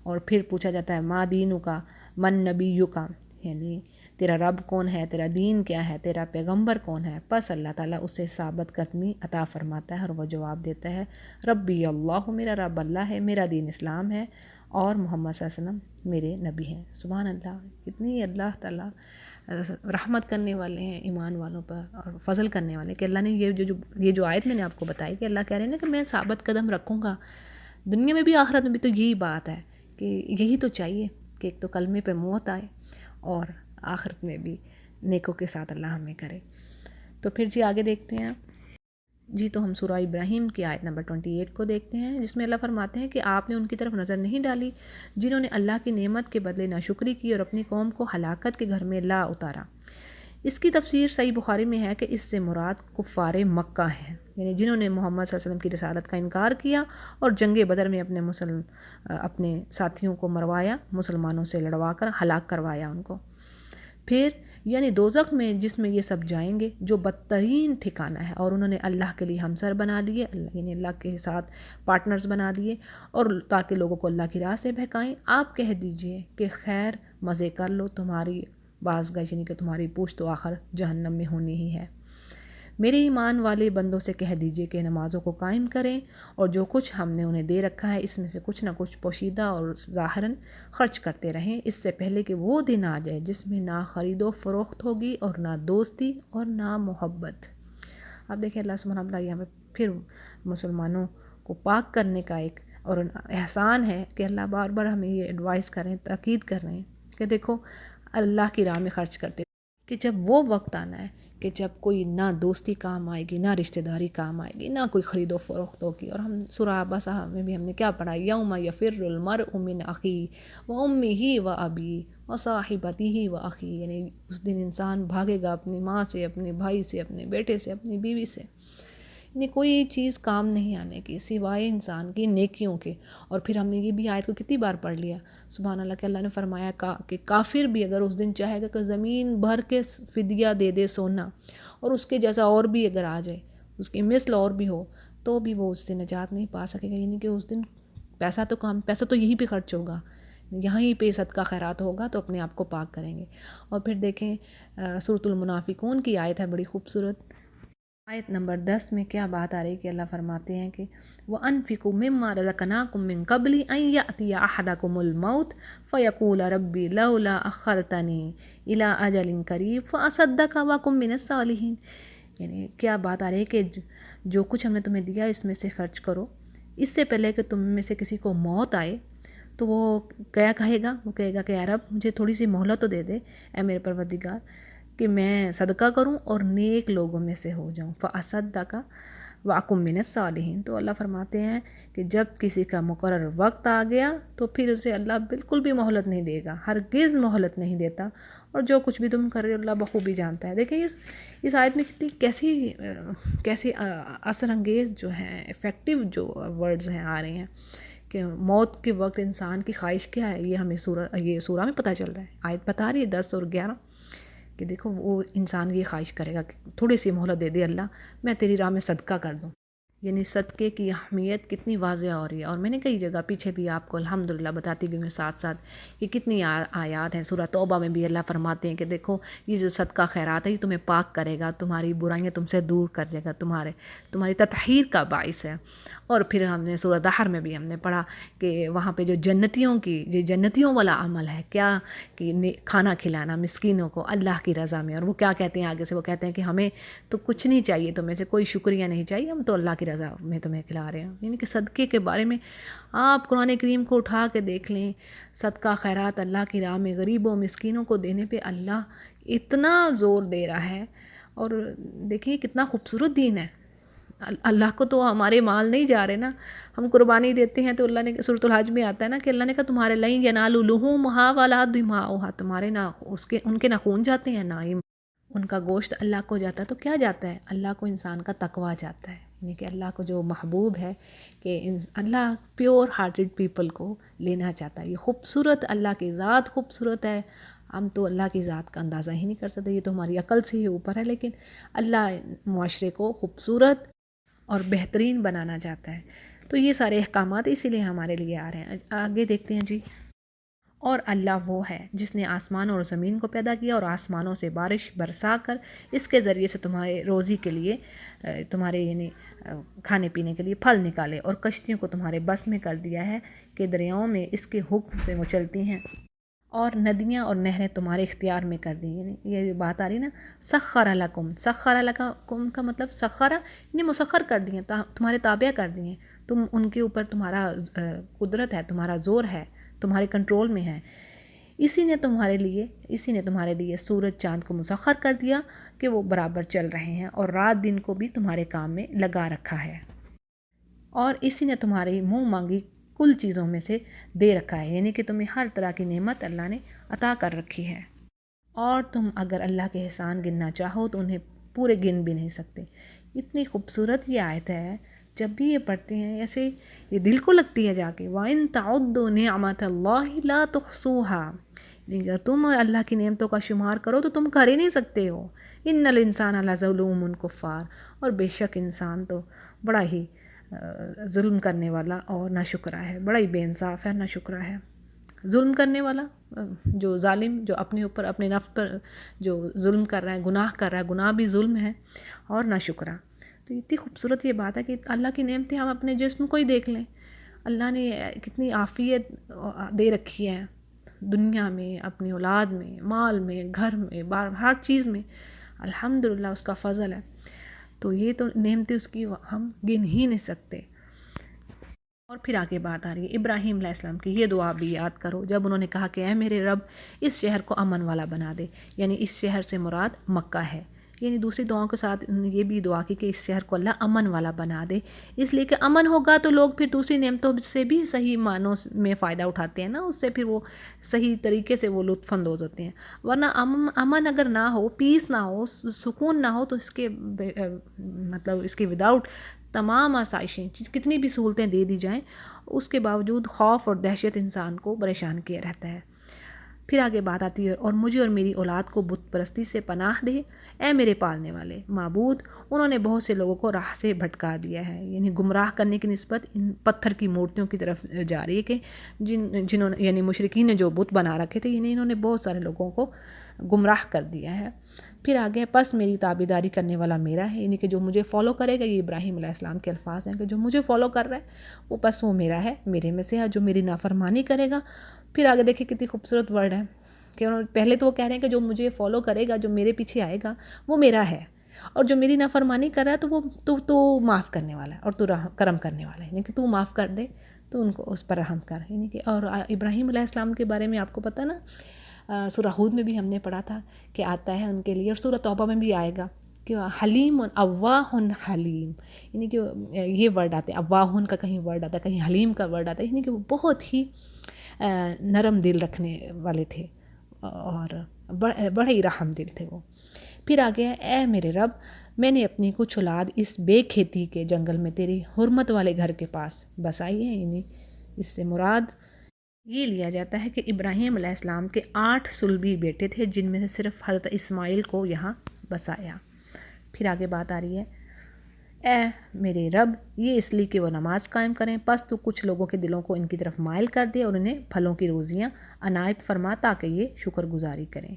اور پھر پوچھا جاتا ہے ما دینو کا، من نبیو کا، یعنی تیرا رب کون ہے، تیرا دین کیا ہے، تیرا پیغمبر کون ہے۔ پس اللہ تعالیٰ اسے ثابت قدمی عطا فرماتا ہے اور وہ جواب دیتا ہے ربی اللہ، میرا رب اللہ ہے، میرا دین اسلام ہے اور محمد صلی اللہ علیہ وسلم میرے نبی ہیں۔ سبحان اللہ، کتنی اللہ تعالیٰ رحمت کرنے والے ہیں ایمان والوں پر اور فضل کرنے والے کہ اللہ نے یہ جو آیت میں نے آپ کو بتائی کہ اللہ کہہ رہے ہیں نا کہ میں ثابت قدم رکھوں گا دنیا میں بھی آخرت میں بھی، تو یہی بات ہے کہ یہی تو چاہیے کہ ایک تو کلمے پہ موت آئے اور آخرت میں بھی نیکوں کے ساتھ اللہ ہمیں کرے۔ تو پھر جی آگے دیکھتے ہیں جی، تو ہم سورہ ابراہیم کی آیت نمبر 28 کو دیکھتے ہیں، جس میں اللہ فرماتے ہیں کہ آپ نے ان کی طرف نظر نہیں ڈالی جنہوں نے اللہ کی نعمت کے بدلے ناشکری کی اور اپنی قوم کو ہلاکت کے گھر میں لا اتارا۔ اس کی تفسیر صحیح بخاری میں ہے کہ اس سے مراد کفار مکہ ہیں، یعنی جنہوں نے محمد صلی اللہ علیہ وسلم کی رسالت کا انکار کیا اور جنگ بدر میں اپنے ساتھیوں کو مروایا، مسلمانوں سے لڑوا کر ہلاک کروایا ان کو۔ پھر یعنی دوزخ میں جس میں یہ سب جائیں گے جو بدترین ٹھکانہ ہے، اور انہوں نے اللہ کے لیے ہمسر بنا دیے، یعنی اللہ کے ساتھ پارٹنرز بنا دیے، اور تاکہ لوگوں کو اللہ کی راہ سے بہکائیں۔ آپ کہہ دیجئے کہ خیر مزے کر لو، تمہاری بازگاہ یعنی کہ تمہاری پوچھ تو آخر جہنم میں ہونی ہی ہے۔ میرے ایمان والے بندوں سے کہہ دیجئے کہ نمازوں کو قائم کریں اور جو کچھ ہم نے انہیں دے رکھا ہے اس میں سے کچھ نہ کچھ پوشیدہ اور ظاہراً خرچ کرتے رہیں، اس سے پہلے کہ وہ دن آ جائے جس میں نہ خرید و فروخت ہوگی اور نہ دوستی اور نہ محبت۔ اب دیکھیں اللہ سبحانہ وتعالیٰ یہاں پہ پھر مسلمانوں کو پاک کرنے کا ایک اور احسان ہے کہ اللہ بار بار ہمیں یہ ایڈوائز کر رہے ہیں، تاکید کر رہے ہیں کہ دیکھو اللہ کی راہ میں خرچ کرتے کہ جب وہ وقت آنا ہے کہ جب کوئی نہ دوستی کام آئے گی، نہ رشتہ داری کام آئے گی، نہ کوئی خرید و فروخت ہوگی۔ اور ہم سورہ عبسہ میں بھی ہم نے کیا پڑھا، یوم یفر المرء من اخیہ وامہ وابیہ وصاحبتہ واخیہ، یعنی اس دن انسان بھاگے گا اپنی ماں سے، اپنے بھائی سے، اپنے بیٹے سے، اپنی بیوی سے، یعنی کوئی چیز کام نہیں آنے کی سوائے انسان کی نیکیوں کے۔ اور پھر ہم نے یہ بھی آیت کو کتنی بار پڑھ لیا، سبحان اللہ، کہ اللہ نے فرمایا کہ کافر بھی اگر اس دن چاہے گا کہ زمین بھر کے فدیہ دے دے سونا اور اس کے جیسا اور بھی اگر آ جائے، اس کی مثل اور بھی ہو، تو بھی وہ اس سے نجات نہیں پا سکے گا، یعنی کہ اس دن پیسہ تو یہیں پہ خرچ ہوگا، یہاں ہی پہ صدقہ خیرات ہوگا تو اپنے آپ کو پاک کریں گے۔ اور پھر دیکھیں سورۃ المنافقون کی آیت ہے بڑی خوبصورت، آیت نمبر 10 میں کیا بات آ رہی کہ اللہ فرماتے ہیں کہ وَأَنفِقُوا مِمَّا رَزَقْنَاكُم مِّن قَبْلِ أَن يَأْتِيَ أَحَدَكُمُ الْمَوْتُ فَيَقُولَ رَبِّ لَوْلَا أَخَّرْتَنِي إِلَىٰ أَجَلٍ قَرِيبٍ فَأَصَدَّقَ وَأَكُن مِّنَ الصَّالِحِينَ، یعنی کیا بات آ رہی ہے کہ جو کچھ ہم نے تمہیں دیا اس میں سے خرچ کرو، اس سے پہلے کہ تم میں سے کسی کو موت آئے تو وہ کیا کہے گا، وہ کہے گا کہ اے رب مجھے تھوڑی سی مہلت تو دے دے اے میرے پروردگار کہ میں صدقہ کروں اور نیک لوگوں میں سے ہو جاؤں، فَأَصَدَّقَ وَأَكُن مِّنَ الصَّالِحِينَ۔ تو اللہ فرماتے ہیں کہ جب کسی کا مقرر وقت آ گیا تو پھر اسے اللہ بالکل بھی مہلت نہیں دے گا، ہرگز مہلت نہیں دیتا، اور جو کچھ بھی تم کر رہے ہو اللہ بخوبی جانتا ہے۔ دیکھیں اس آیت میں کتنی کیسی اثر انگیز جو ہیں، افیکٹو جو ورڈز ہیں آ رہے ہیں کہ موت کے وقت انسان کی خواہش کیا ہے، یہ ہمیں یہ سورہ میں پتہ چل رہا ہے، آیت بتا رہی ہے 10 اور 11 کہ دیکھو وہ انسان یہ خواہش کرے گا کہ تھوڑی سی مہلت دے دے اللہ، میں تیری راہ میں صدقہ کر دوں۔ یعنی صدقے کی اہمیت کتنی واضح ہو رہی ہے، اور میں نے کئی جگہ پیچھے بھی آپ کو الحمدللہ بتاتی گئی ہوں ساتھ ساتھ، یہ کتنی آیات ہیں۔ سورہ توبہ میں بھی اللہ فرماتے ہیں کہ دیکھو یہ جو صدقہ خیرات ہے یہ تمہیں پاک کرے گا، تمہاری برائیاں تم سے دور کر دے گا، تمہاری تطہیر کا باعث ہے۔ اور پھر ہم نے سورہ دحر میں بھی ہم نے پڑھا کہ وہاں پہ جو جنتیوں والا عمل ہے کیا، کہ کھانا کھلانا مسکینوں کو اللہ کی رضا میں، اور وہ کیا کہتے ہیں آگے سے، وہ کہتے ہیں کہ ہمیں تو کچھ نہیں چاہیے، تمہیں سے کوئی شکریہ نہیں چاہیے، ہم تو اللہ کی رضا میں تمہیں کھلا رہے ہیں۔ یعنی کہ صدقے کے بارے میں آپ قرآن کریم کو اٹھا کے دیکھ لیں، صدقہ خیرات اللہ کی راہ میں غریبوں مسکینوں کو دینے پہ اللہ اتنا زور دے رہا ہے۔ اور دیکھیں کتنا خوبصورت دین ہے، اللہ کو تو ہمارے مال نہیں جا رہے نا، ہم قربانی دیتے ہیں تو اللہ نے سورۃ الحج میں آتا ہے نا کہ اللہ نے کہا تمہارے لئن ینالوا لحومھا ولا دماؤھا، تمہارے نہ ان کے نہ خون جاتے ہیں نہ ہی ان کا گوشت اللہ کو جاتا ہے، تو کیا جاتا ہے؟ اللہ کو انسان کا تقویٰ جاتا ہے، یعنی کہ اللہ کو جو محبوب ہے، کہ اللہ پیور ہارٹڈ پیپل کو لینا چاہتا ہے۔ یہ خوبصورت، اللہ کی ذات خوبصورت ہے، ہم تو اللہ کی ذات کا اندازہ ہی نہیں کر سکتے، یہ تو ہماری عقل سے ہی اوپر ہے، لیکن اللہ معاشرے کو خوبصورت اور بہترین بنانا چاہتا ہے۔ تو یہ سارے احکامات اسی لیے ہمارے لیے آ رہے ہیں۔ آگے دیکھتے ہیں جی۔ اور اللہ وہ ہے جس نے آسمان اور زمین کو پیدا کیا، اور آسمانوں سے بارش برسا کر اس کے ذریعے سے تمہارے روزی کے لیے، تمہارے یعنی کھانے پینے کے لیے پھل نکالے، اور کشتیوں کو تمہارے بس میں کر دیا ہے کہ دریاؤں میں اس کے حکم سے وہ چلتی ہیں، اور ندیاں اور نہریں تمہارے اختیار میں کر دی۔ یعنی یہ بات آ رہی نا، سخر لکم، سخر لکم کا مطلب سخر یعنی مسخر کر دیے، تمہارے تابع کر دیے، تم ان کے اوپر، تمہارا قدرت ہے، تمہارا زور ہے، تمہارے کنٹرول میں ہے۔ اسی نے تمہارے لیے سورج چاند کو مسخر کر دیا کہ وہ برابر چل رہے ہیں، اور رات دن کو بھی تمہارے کام میں لگا رکھا ہے، اور اسی نے تمہاری منہ مانگی کل چیزوں میں سے دے رکھا ہے، یعنی کہ تمہیں ہر طرح کی نعمت اللہ نے عطا کر رکھی ہے، اور تم اگر اللہ کے احسان گننا چاہو تو انہیں پورے گن بھی نہیں سکتے۔ اتنی خوبصورت یہ آیت ہے، جب بھی یہ پڑھتے ہیں ایسے یہ دل کو لگتی ہے جا کے، وَإِن تَعُدُّوا نِعْمَةَ اللَّهِ لَا تُحْصُوهَا، اگر تم اللہ کی نعمتوں کا شمار کرو تو تم کر ہی نہیں سکتے ہو۔ إِنَّ الْإِنسَانَ لَظَلُومٌ كَفَّارٌ، اور بے شک انسان تو بڑا ہی ظلم کرنے والا اور ناشکرا ہے، بڑا ہی بے انصاف ہے، ناشکرا ہے۔ ظلم کرنے والا، جو ظالم، جو اپنے اوپر، اپنے نفس پر جو ظلم کر رہا ہے، گناہ کر رہا ہے، گناہ بھی ظلم ہے، اور ناشکرا۔ تو اتنی خوبصورت یہ بات ہے کہ اللہ کی نعمتیں ہم اپنے جسم کو ہی دیکھ لیں، اللہ نے کتنی عافیت دے رکھی ہے دنیا میں، اپنی اولاد میں، مال میں، گھر میں، ہر چیز میں، الحمدللہ اس کا فضل ہے۔ تو یہ تو نعمتیں اس کی ہم گن ہی نہیں سکتے۔ اور پھر آگے بات آ رہی ہے ابراہیم علیہ السلام کی، یہ دعا بھی یاد کرو جب انہوں نے کہا کہ اے میرے رب اس شہر کو امن والا بنا دے، یعنی اس شہر سے مراد مکہ ہے، یعنی دوسری دعاؤں کے ساتھ انہوں نے یہ بھی دعا کی کہ اس شہر کو اللہ امن والا بنا دے، اس لیے کہ امن ہوگا تو لوگ پھر دوسری نعمتوں سے بھی صحیح معنوں میں فائدہ اٹھاتے ہیں نا، اس سے پھر وہ صحیح طریقے سے وہ لطف اندوز ہوتے ہیں، ورنہ امن اگر نہ ہو، پیس نہ ہو، سکون نہ ہو، تو اس کے مطلب اس کے وداؤٹ تمام آسائشیں کتنی بھی سہولتیں دے دی جائیں، اس کے باوجود خوف اور دہشت انسان کو پریشان کیے رہتا ہے۔ پھر آگے بات آتی ہے، اور مجھے اور میری اولاد کو بت پرستی سے پناہ دے اے میرے پالنے والے معبود، انہوں نے بہت سے لوگوں کو راہ سے بھٹکا دیا ہے، یعنی گمراہ کرنے کی نسبت ان پتھر کی مورتیوں کی طرف جا رہی ہے کہ جنہوں نے، یعنی مشرکین نے جو بت بنا رکھے تھے، انہوں نے بہت سارے لوگوں کو گمراہ کر دیا ہے۔ پھر آگے پس میری تابعداری کرنے والا میرا ہے، یعنی کہ جو مجھے فالو کرے گا، یہ ابراہیم علیہ السلام کے الفاظ ہیں کہ جو مجھے فالو کر رہا ہے وہ پس وہ میرا ہے، میرے میں سے ہے، جو میری نافرمانی کرے گا۔ پھر آگے دیکھیں کتنی خوبصورت ورڈ ہے کہ پہلے تو وہ کہہ رہے ہیں کہ جو مجھے فالو کرے گا، جو میرے پیچھے آئے گا وہ میرا ہے، اور جو میری نافرمانی کر رہا ہے تو وہ تو معاف کرنے والا ہے، اور تو کرم کرنے والا ہے، یعنی کہ تو معاف کر دے تو ان کو اس پر رحم کر، یعنی کہ۔ اور ابراہیم علیہ السلام کے بارے میں آپ کو پتہ نا، سورہ ہود میں بھی ہم نے پڑھا تھا کہ آتا ہے ان کے لیے، اور سورہ توبہ میں بھی آئے گا کہ حلیم اواہ حلیم، یعنی کہ یہ ورڈ آتے ہیں، اواہن کا کہیں ورڈ آتا ہے، کہیں حلیم کا ورڈ آتا ہے، یعنی کہ وہ بہت ہی نرم دل رکھنے والے تھے، اور بڑے ہی رحم دل تھے وہ۔ پھر آگے اے میرے رب، میں نے اپنی کچھ اولاد اس بے کھیتی کے جنگل میں تیری حرمت والے گھر کے پاس بسائی ہے، یعنی اس سے مراد یہ لیا جاتا ہے کہ ابراہیم علیہ السلام کے 8 صلبی بیٹے تھے، جن میں سے صرف حضرت اسماعیل کو یہاں بسایا۔ پھر آگے بات آ رہی ہے، اے میرے رب، یہ اس لیے کہ وہ نماز قائم کریں، پس تو کچھ لوگوں کے دلوں کو ان کی طرف مائل کر دے اور انہیں پھلوں کی روزیاں عنایت فرما تاکہ یہ شکر گزاری کریں۔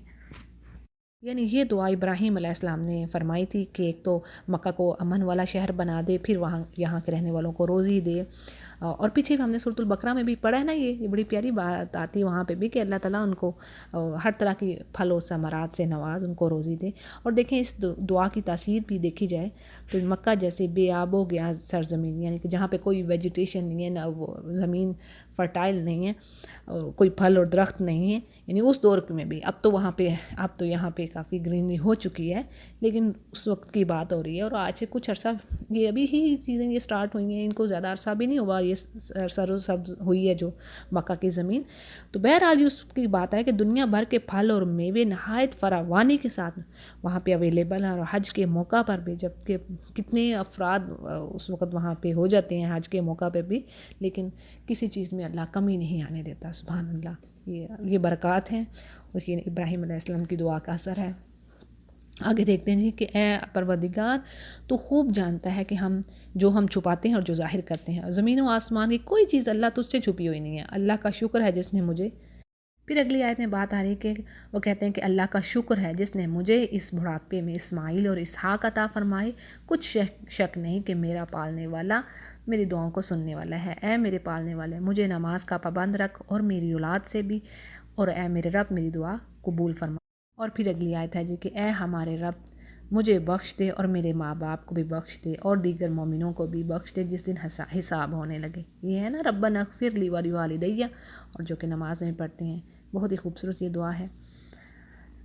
یعنی یہ دعا ابراہیم علیہ السلام نے فرمائی تھی کہ ایک تو مکہ کو امن والا شہر بنا دے، پھر یہاں کے رہنے والوں کو روزی دے، اور پیچھے ہم نے سورۃ البقرہ میں بھی پڑھا ہے نا، یہ بڑی پیاری بات آتی ہے وہاں پہ بھی کہ اللہ تعالیٰ ان کو ہر طرح کی پھل و ثمرات سے نواز، ان کو روزی دے۔ اور دیکھیں اس دعا کی تاثیر بھی دیکھی جائے تو مکہ جیسے بے آب و گیا سرزمین، یعنی کہ جہاں پہ کوئی ویجیٹیشن نہیں ہے، نہ وہ زمین فرٹائل نہیں ہے، کوئی پھل اور درخت نہیں ہے، یعنی اس دور میں بھی، اب تو یہاں پہ کافی گرینری ہو چکی ہے، لیکن اس وقت کی بات ہو رہی ہے، اور آج سے کچھ عرصہ یہ ابھی ہی چیزیں یہ سٹارٹ ہوئی ہیں، ان کو زیادہ عرصہ بھی نہیں ہوا یہ سر و سبز ہوئی ہے جو مکہ کی زمین۔ تو بہرحال اس کی بات ہے کہ دنیا بھر کے پھل اور میوے نہایت فراوانی کے ساتھ وہاں پہ اویلیبل ہیں، اور حج کے موقع پر بھی، جبکہ کتنے افراد اس وقت وہاں پہ ہو جاتے ہیں حج کے موقع پہ بھی، لیکن کسی چیز میں اللہ کمی نہیں آنے دیتا، سبحان اللہ۔ یہ برکات ہیں اور یہ ابراہیم علیہ السلام کی دعا کا اثر ہے۔ آگے دیکھتے ہیں جی کہ اے پروردگار، تو خوب جانتا ہے کہ ہم چھپاتے ہیں اور جو ظاہر کرتے ہیں، زمین و آسمان کی کوئی چیز اللہ تجھ سے چھپی ہوئی نہیں ہے، اللہ کا شکر ہے جس نے مجھے۔ پھر اگلی آیت میں بات آ رہی ہے کہ وہ کہتے ہیں کہ اللہ کا شکر ہے جس نے مجھے اس بڑھاپے میں اسماعیل اور اسحاق عطا فرمائے، کچھ شک نہیں کہ میرا پالنے والا میری دعاؤں کو سننے والا ہے۔ اے میرے پالنے والے، مجھے نماز کا پابند رکھ اور میری اولاد سے بھی، اور اے میرے رب میری دعا قبول فرما۔ اور پھر اگلی آیت ہے جی کہ اے ہمارے رب، مجھے بخش دے اور میرے ماں باپ کو بھی بخش دے اور دیگر مومنوں کو بھی بخش دے جس دن حساب ہونے لگے۔ یہ ہے نا ربنا اغفر لی ولی اور جو کہ نماز میں پڑھتے ہیں، بہت ہی خوبصورت یہ دعا ہے۔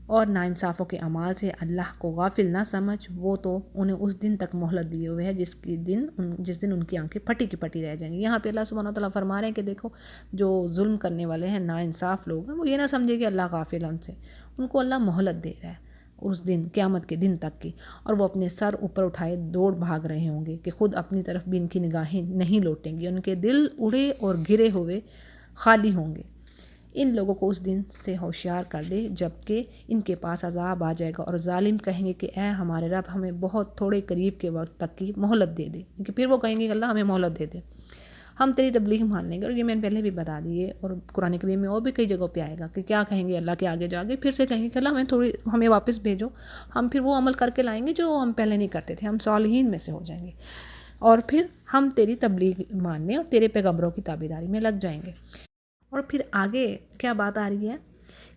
اور ناانصافوں کے اعمال سے اللہ کو غافل نہ سمجھ، وہ تو انہیں اس دن تک مہلت دیے ہوئے ہے جس دن ان کی آنکھیں پھٹی کی پھٹی رہ جائیں گی۔ یہاں پہ اللہ سبحانہ وتعالیٰ فرما رہے ہیں کہ دیکھو، جو ظلم کرنے والے ہیں، ناانصاف لوگ ہیں، وہ یہ نہ سمجھے کہ اللہ غافل ہے ان سے، ان کو اللہ مہلت دے رہا ہے اس دن، قیامت کے دن تک کی، اور وہ اپنے سر اوپر اٹھائے دوڑ بھاگ رہے ہوں گے کہ خود اپنی طرف بھی ان کی نگاہیں نہیں لوٹیں گی، ان کے دل اڑے اور گرے ہوئے خالی ہوں گے۔ ان لوگوں کو اس دن سے ہوشیار کر دے جبکہ ان کے پاس عذاب آ جائے گا، اور ظالم کہیں گے کہ اے ہمارے رب، ہمیں بہت تھوڑے قریب کے وقت تک کی مہلت دے دے، کہ پھر وہ کہیں گے کہ اللہ ہمیں مہلت دے دے، ہم تیری تبلیغ مان لیں گے۔ اور یہ میں نے پہلے بھی بتا دیے، اور قرآن کریم میں اور بھی کئی جگہوں پہ آئے گا کہ کیا کہیں گے اللہ کے آگے جا کے، پھر سے کہیں گے کہ اللہ ہمیں واپس بھیجو، ہم پھر وہ عمل کر کے لائیں گے جو ہم پہلے نہیں کرتے تھے، ہم صالحین میں سے ہو جائیں گے، اور پھر ہم تیری تبلیغ ماننے اور تیرے پیغمبروں کی تابعداری میں لگ جائیں گے۔ اور پھر آگے کیا بات آ رہی ہے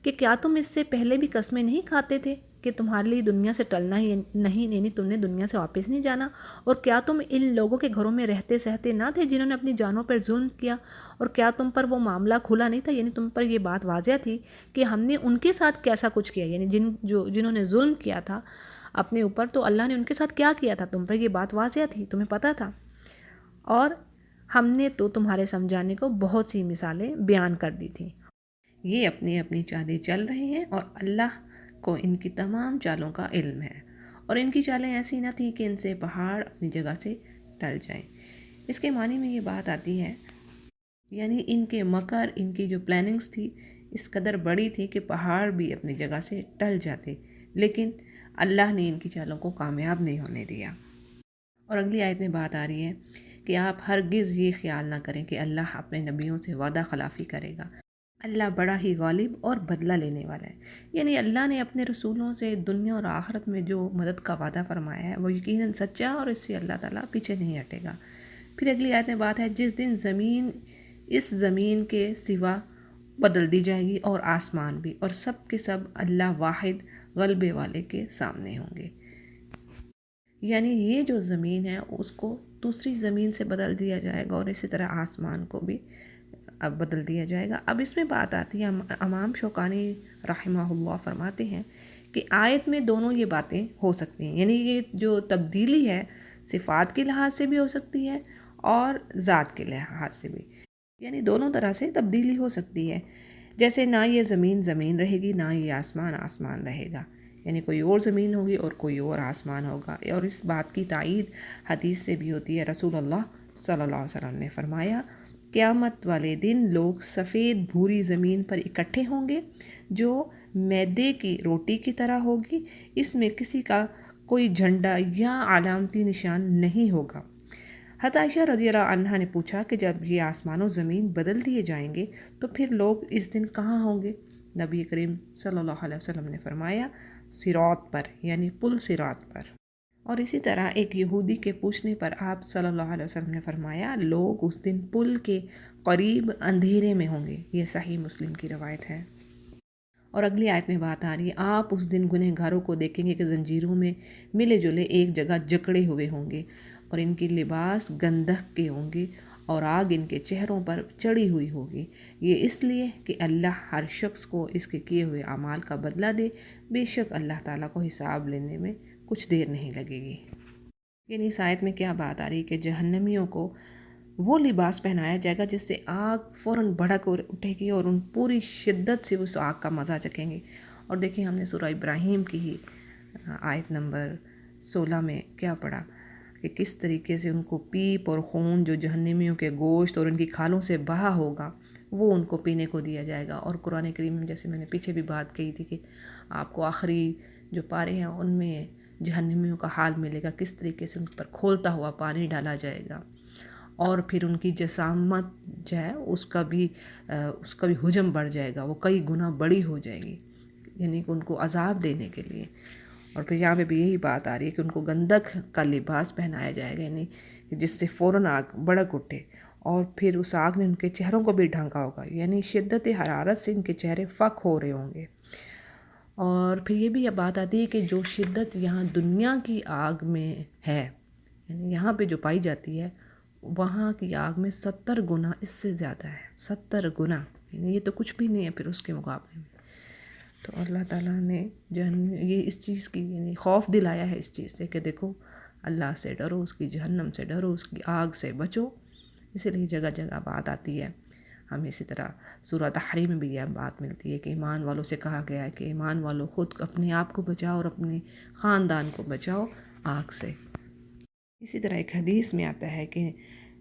کہ کیا تم اس سے پہلے بھی قسمیں نہیں کھاتے تھے کہ تمہارے لیے دنیا سے ٹلنا ہی نہیں، یعنی تم نے دنیا سے واپس نہیں جانا، اور کیا تم ان لوگوں کے گھروں میں رہتے سہتے نہ تھے جنہوں نے اپنی جانوں پر ظلم کیا، اور کیا تم پر وہ معاملہ کھلا نہیں تھا، یعنی تم پر یہ بات واضح تھی کہ ہم نے ان کے ساتھ کیسا کچھ کیا، یعنی جنہوں نے ظلم کیا تھا اپنے اوپر، تو اللہ نے ان کے ساتھ کیا کیا تھا، تم پر یہ بات واضح تھی، تمہیں پتہ تھا، اور ہم نے تو تمہارے سمجھانے کو بہت سی مثالیں بیان کر دی تھیں۔ یہ اپنی اپنی چالیں چل رہے ہیں، اور اللہ کو ان کی تمام چالوں کا علم ہے، اور ان کی چالیں ایسی نہ تھیں کہ ان سے پہاڑ اپنی جگہ سے ٹل جائیں۔ اس کے معنی میں یہ بات آتی ہے، یعنی ان کے مکر، ان کی جو پلاننگز تھی اس قدر بڑی تھی کہ پہاڑ بھی اپنی جگہ سے ٹل جاتے، لیکن اللہ نے ان کی چالوں کو کامیاب نہیں ہونے دیا۔ اور اگلی آیت میں بات آ رہی ہے کہ آپ ہرگز یہ خیال نہ کریں کہ اللہ اپنے نبیوں سے وعدہ خلافی کرے گا، اللہ بڑا ہی غالب اور بدلہ لینے والا ہے، یعنی اللہ نے اپنے رسولوں سے دنیا اور آخرت میں جو مدد کا وعدہ فرمایا ہے وہ یقیناً سچا، اور اس سے اللہ تعالیٰ پیچھے نہیں ہٹے گا۔ پھر اگلی آیت میں بات ہے، جس دن زمین اس زمین کے سوا بدل دی جائے گی اور آسمان بھی، اور سب کے سب اللہ واحد غلبے والے کے سامنے ہوں گے، یعنی یہ جو زمین ہے اس کو دوسری زمین سے بدل دیا جائے گا، اور اسی طرح آسمان کو بھی اب بدل دیا جائے گا۔ اب اس میں بات آتی ہے، امام شوکانی رحمہ اللہ فرماتے ہیں کہ آیت میں دونوں یہ باتیں ہو سکتی ہیں، یعنی یہ جو تبدیلی ہے صفات کے لحاظ سے بھی ہو سکتی ہے اور ذات کے لحاظ سے بھی، یعنی دونوں طرح سے تبدیلی ہو سکتی ہے، جیسے نہ یہ زمین زمین رہے گی، نہ یہ آسمان آسمان رہے گا، یعنی کوئی اور زمین ہوگی اور کوئی اور آسمان ہوگا۔ اور اس بات کی تائید حدیث سے بھی ہوتی ہے، رسول اللہ صلی اللہ علیہ وسلم نے فرمایا قیامت والے دن لوگ سفید بھوری زمین پر اکٹھے ہوں گے جو میدے کی روٹی کی طرح ہوگی، اس میں کسی کا کوئی جھنڈا یا علامتی نشان نہیں ہوگا۔ حضرت عائشہ رضی اللہ عنہا نے پوچھا کہ جب یہ آسمان و زمین بدل دیے جائیں گے تو پھر لوگ اس دن کہاں ہوں گے؟ نبی کریم صلی اللہ علیہ وسلم نے فرمایا صراط پر، یعنی پل صراط پر۔ اور اسی طرح ایک یہودی کے پوچھنے پر آپ صلی اللہ علیہ وسلم نے فرمایا لوگ اس دن پل کے قریب اندھیرے میں ہوں گے۔ یہ صحیح مسلم کی روایت ہے۔ اور اگلی آیت میں بات آ رہی ہے آپ اس دن گنہگاروں کو دیکھیں گے کہ زنجیروں میں ملے جلے ایک جگہ جکڑے ہوئے ہوں گے اور ان کی لباس گندھک کے ہوں گے اور آگ ان کے چہروں پر چڑھی ہوئی ہوگی، یہ اس لیے کہ اللہ ہر شخص کو اس کے کیے ہوئے اعمال کا بدلہ دے، بے شک اللہ تعالیٰ کو حساب لینے میں کچھ دیر نہیں لگے گی۔ یعنی اس آیت میں کیا بات آ رہی ہے کہ جہنمیوں کو وہ لباس پہنایا جائے گا جس سے آگ فوراً بھڑک اٹھے گی اور ان پوری شدت سے اس آگ کا مزہ چکھیں گے۔ اور دیکھیں ہم نے سورہ ابراہیم کی ہی آیت نمبر 16 میں کیا پڑھا کہ کس طریقے سے ان کو پیپ اور خون جو جہنمیوں کے گوشت اور ان کی کھالوں سے بہا ہوگا وہ ان کو پینے کو دیا جائے گا۔ اور قرآن کریم میں جیسے میں نے پیچھے بھی بات کہی تھی کہ آپ کو آخری جو پارے ہیں ان میں جہنمیوں کا حال ملے گا، کس طریقے سے ان پر کھولتا ہوا پانی ڈالا جائے گا اور پھر ان کی جسامت جو ہے اس کا بھی حجم بڑھ جائے گا، وہ کئی گنا بڑی ہو جائے گی، یعنی کہ ان کو عذاب دینے کے لیے۔ اور پھر یہاں پہ بھی یہی بات آ رہی ہے کہ ان کو گندھک کا لباس پہنایا جائے گا، یعنی جس سے فوراً آگ بھڑک اٹھے، اور پھر اس آگ نے ان کے چہروں کو بھی ڈھانکا ہوگا، یعنی شدت حرارت سے ان کے چہرے فک ہو رہے ہوں گے۔ اور پھر یہ بھی بات آتی ہے کہ جو شدت یہاں دنیا کی آگ میں ہے، یعنی یہاں پہ جو پائی جاتی ہے، وہاں کی آگ میں 70 گنا اس سے زیادہ ہے، 70 گنا، یعنی یہ تو کچھ بھی نہیں ہے پھر اس کے مقابلے میں۔ تو اللہ تعالیٰ نے یہ اس چیز کی یعنی خوف دلایا ہے اس چیز سے کہ دیکھو اللہ سے ڈرو، اس کی جہنم سے ڈرو، اس کی آگ سے بچو۔ اسی لیے جگہ جگہ بات آتی ہے۔ ہمیں اسی طرح سورہ تحریم میں بھی یہ بات ملتی ہے کہ ایمان والوں سے کہا گیا ہے کہ ایمان والوں خود اپنے آپ کو بچاؤ اور اپنے خاندان کو بچاؤ آگ سے۔ اسی طرح ایک حدیث میں آتا ہے کہ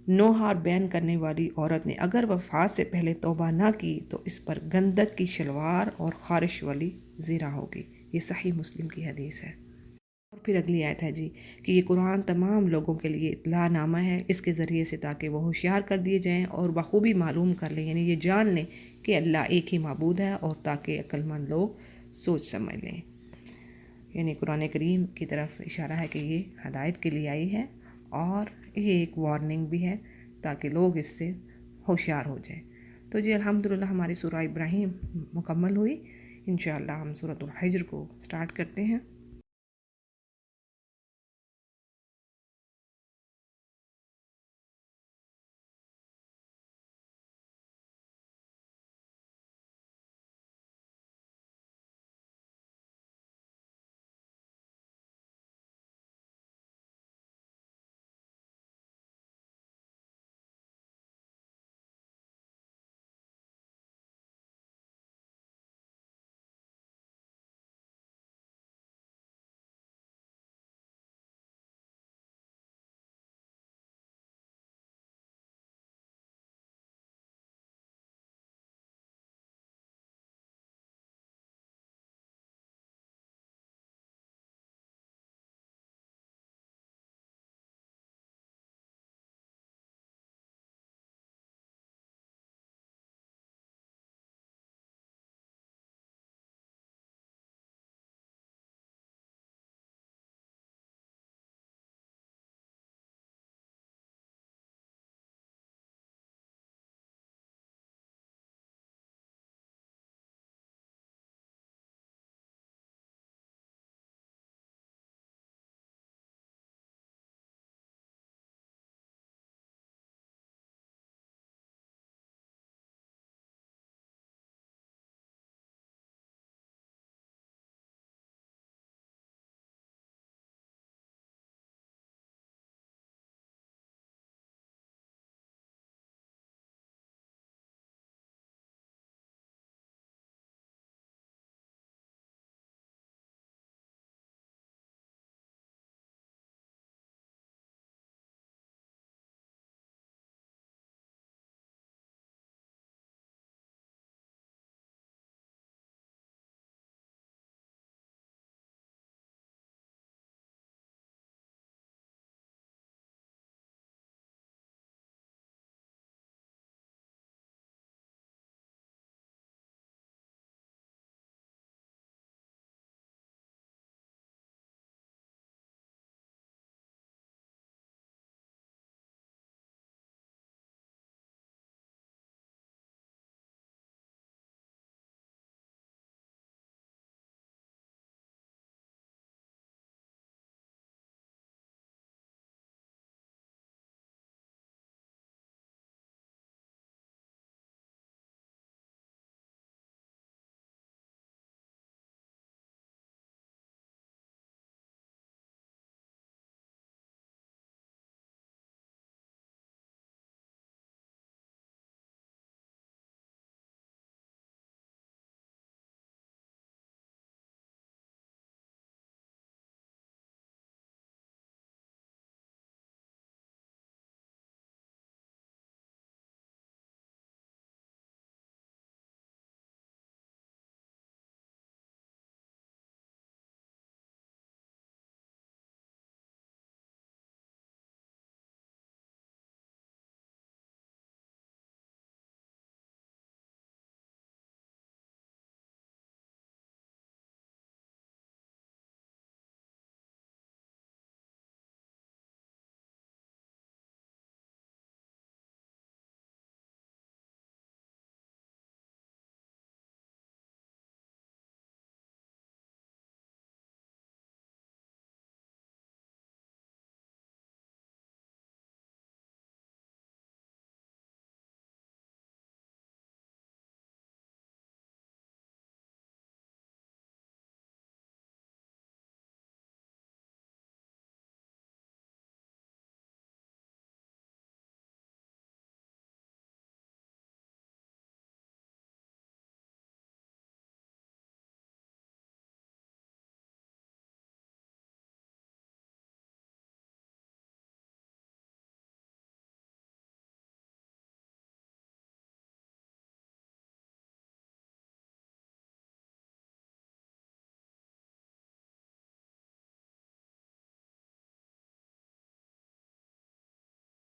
نوحہ بیان کرنے والی عورت نے اگر وفات سے پہلے توبہ نہ کی تو اس پر گندک کی شلوار اور خارش والی زرہ ہوگی۔ یہ صحیح مسلم کی حدیث ہے۔ اور پھر اگلی آیت ہے جی کہ یہ قرآن تمام لوگوں کے لیے اطلاع نامہ ہے، اس کے ذریعے سے تاکہ وہ ہوشیار کر دیے جائیں اور بخوبی معلوم کر لیں، یعنی یہ جان لیں کہ اللہ ایک ہی معبود ہے، اور تاکہ عقل مند لوگ سوچ سمجھ لیں۔ یعنی قرآن کریم کی طرف اشارہ ہے کہ یہ ہدایت کے لیے آئی ہے اور یہ ایک وارننگ بھی ہے تاکہ لوگ اس سے ہوشیار ہو جائیں۔ تو جی الحمدللہ ہماری سورہ ابراہیم مکمل ہوئی۔ انشاءاللہ ہم سورۃ الحجر کو سٹارٹ کرتے ہیں۔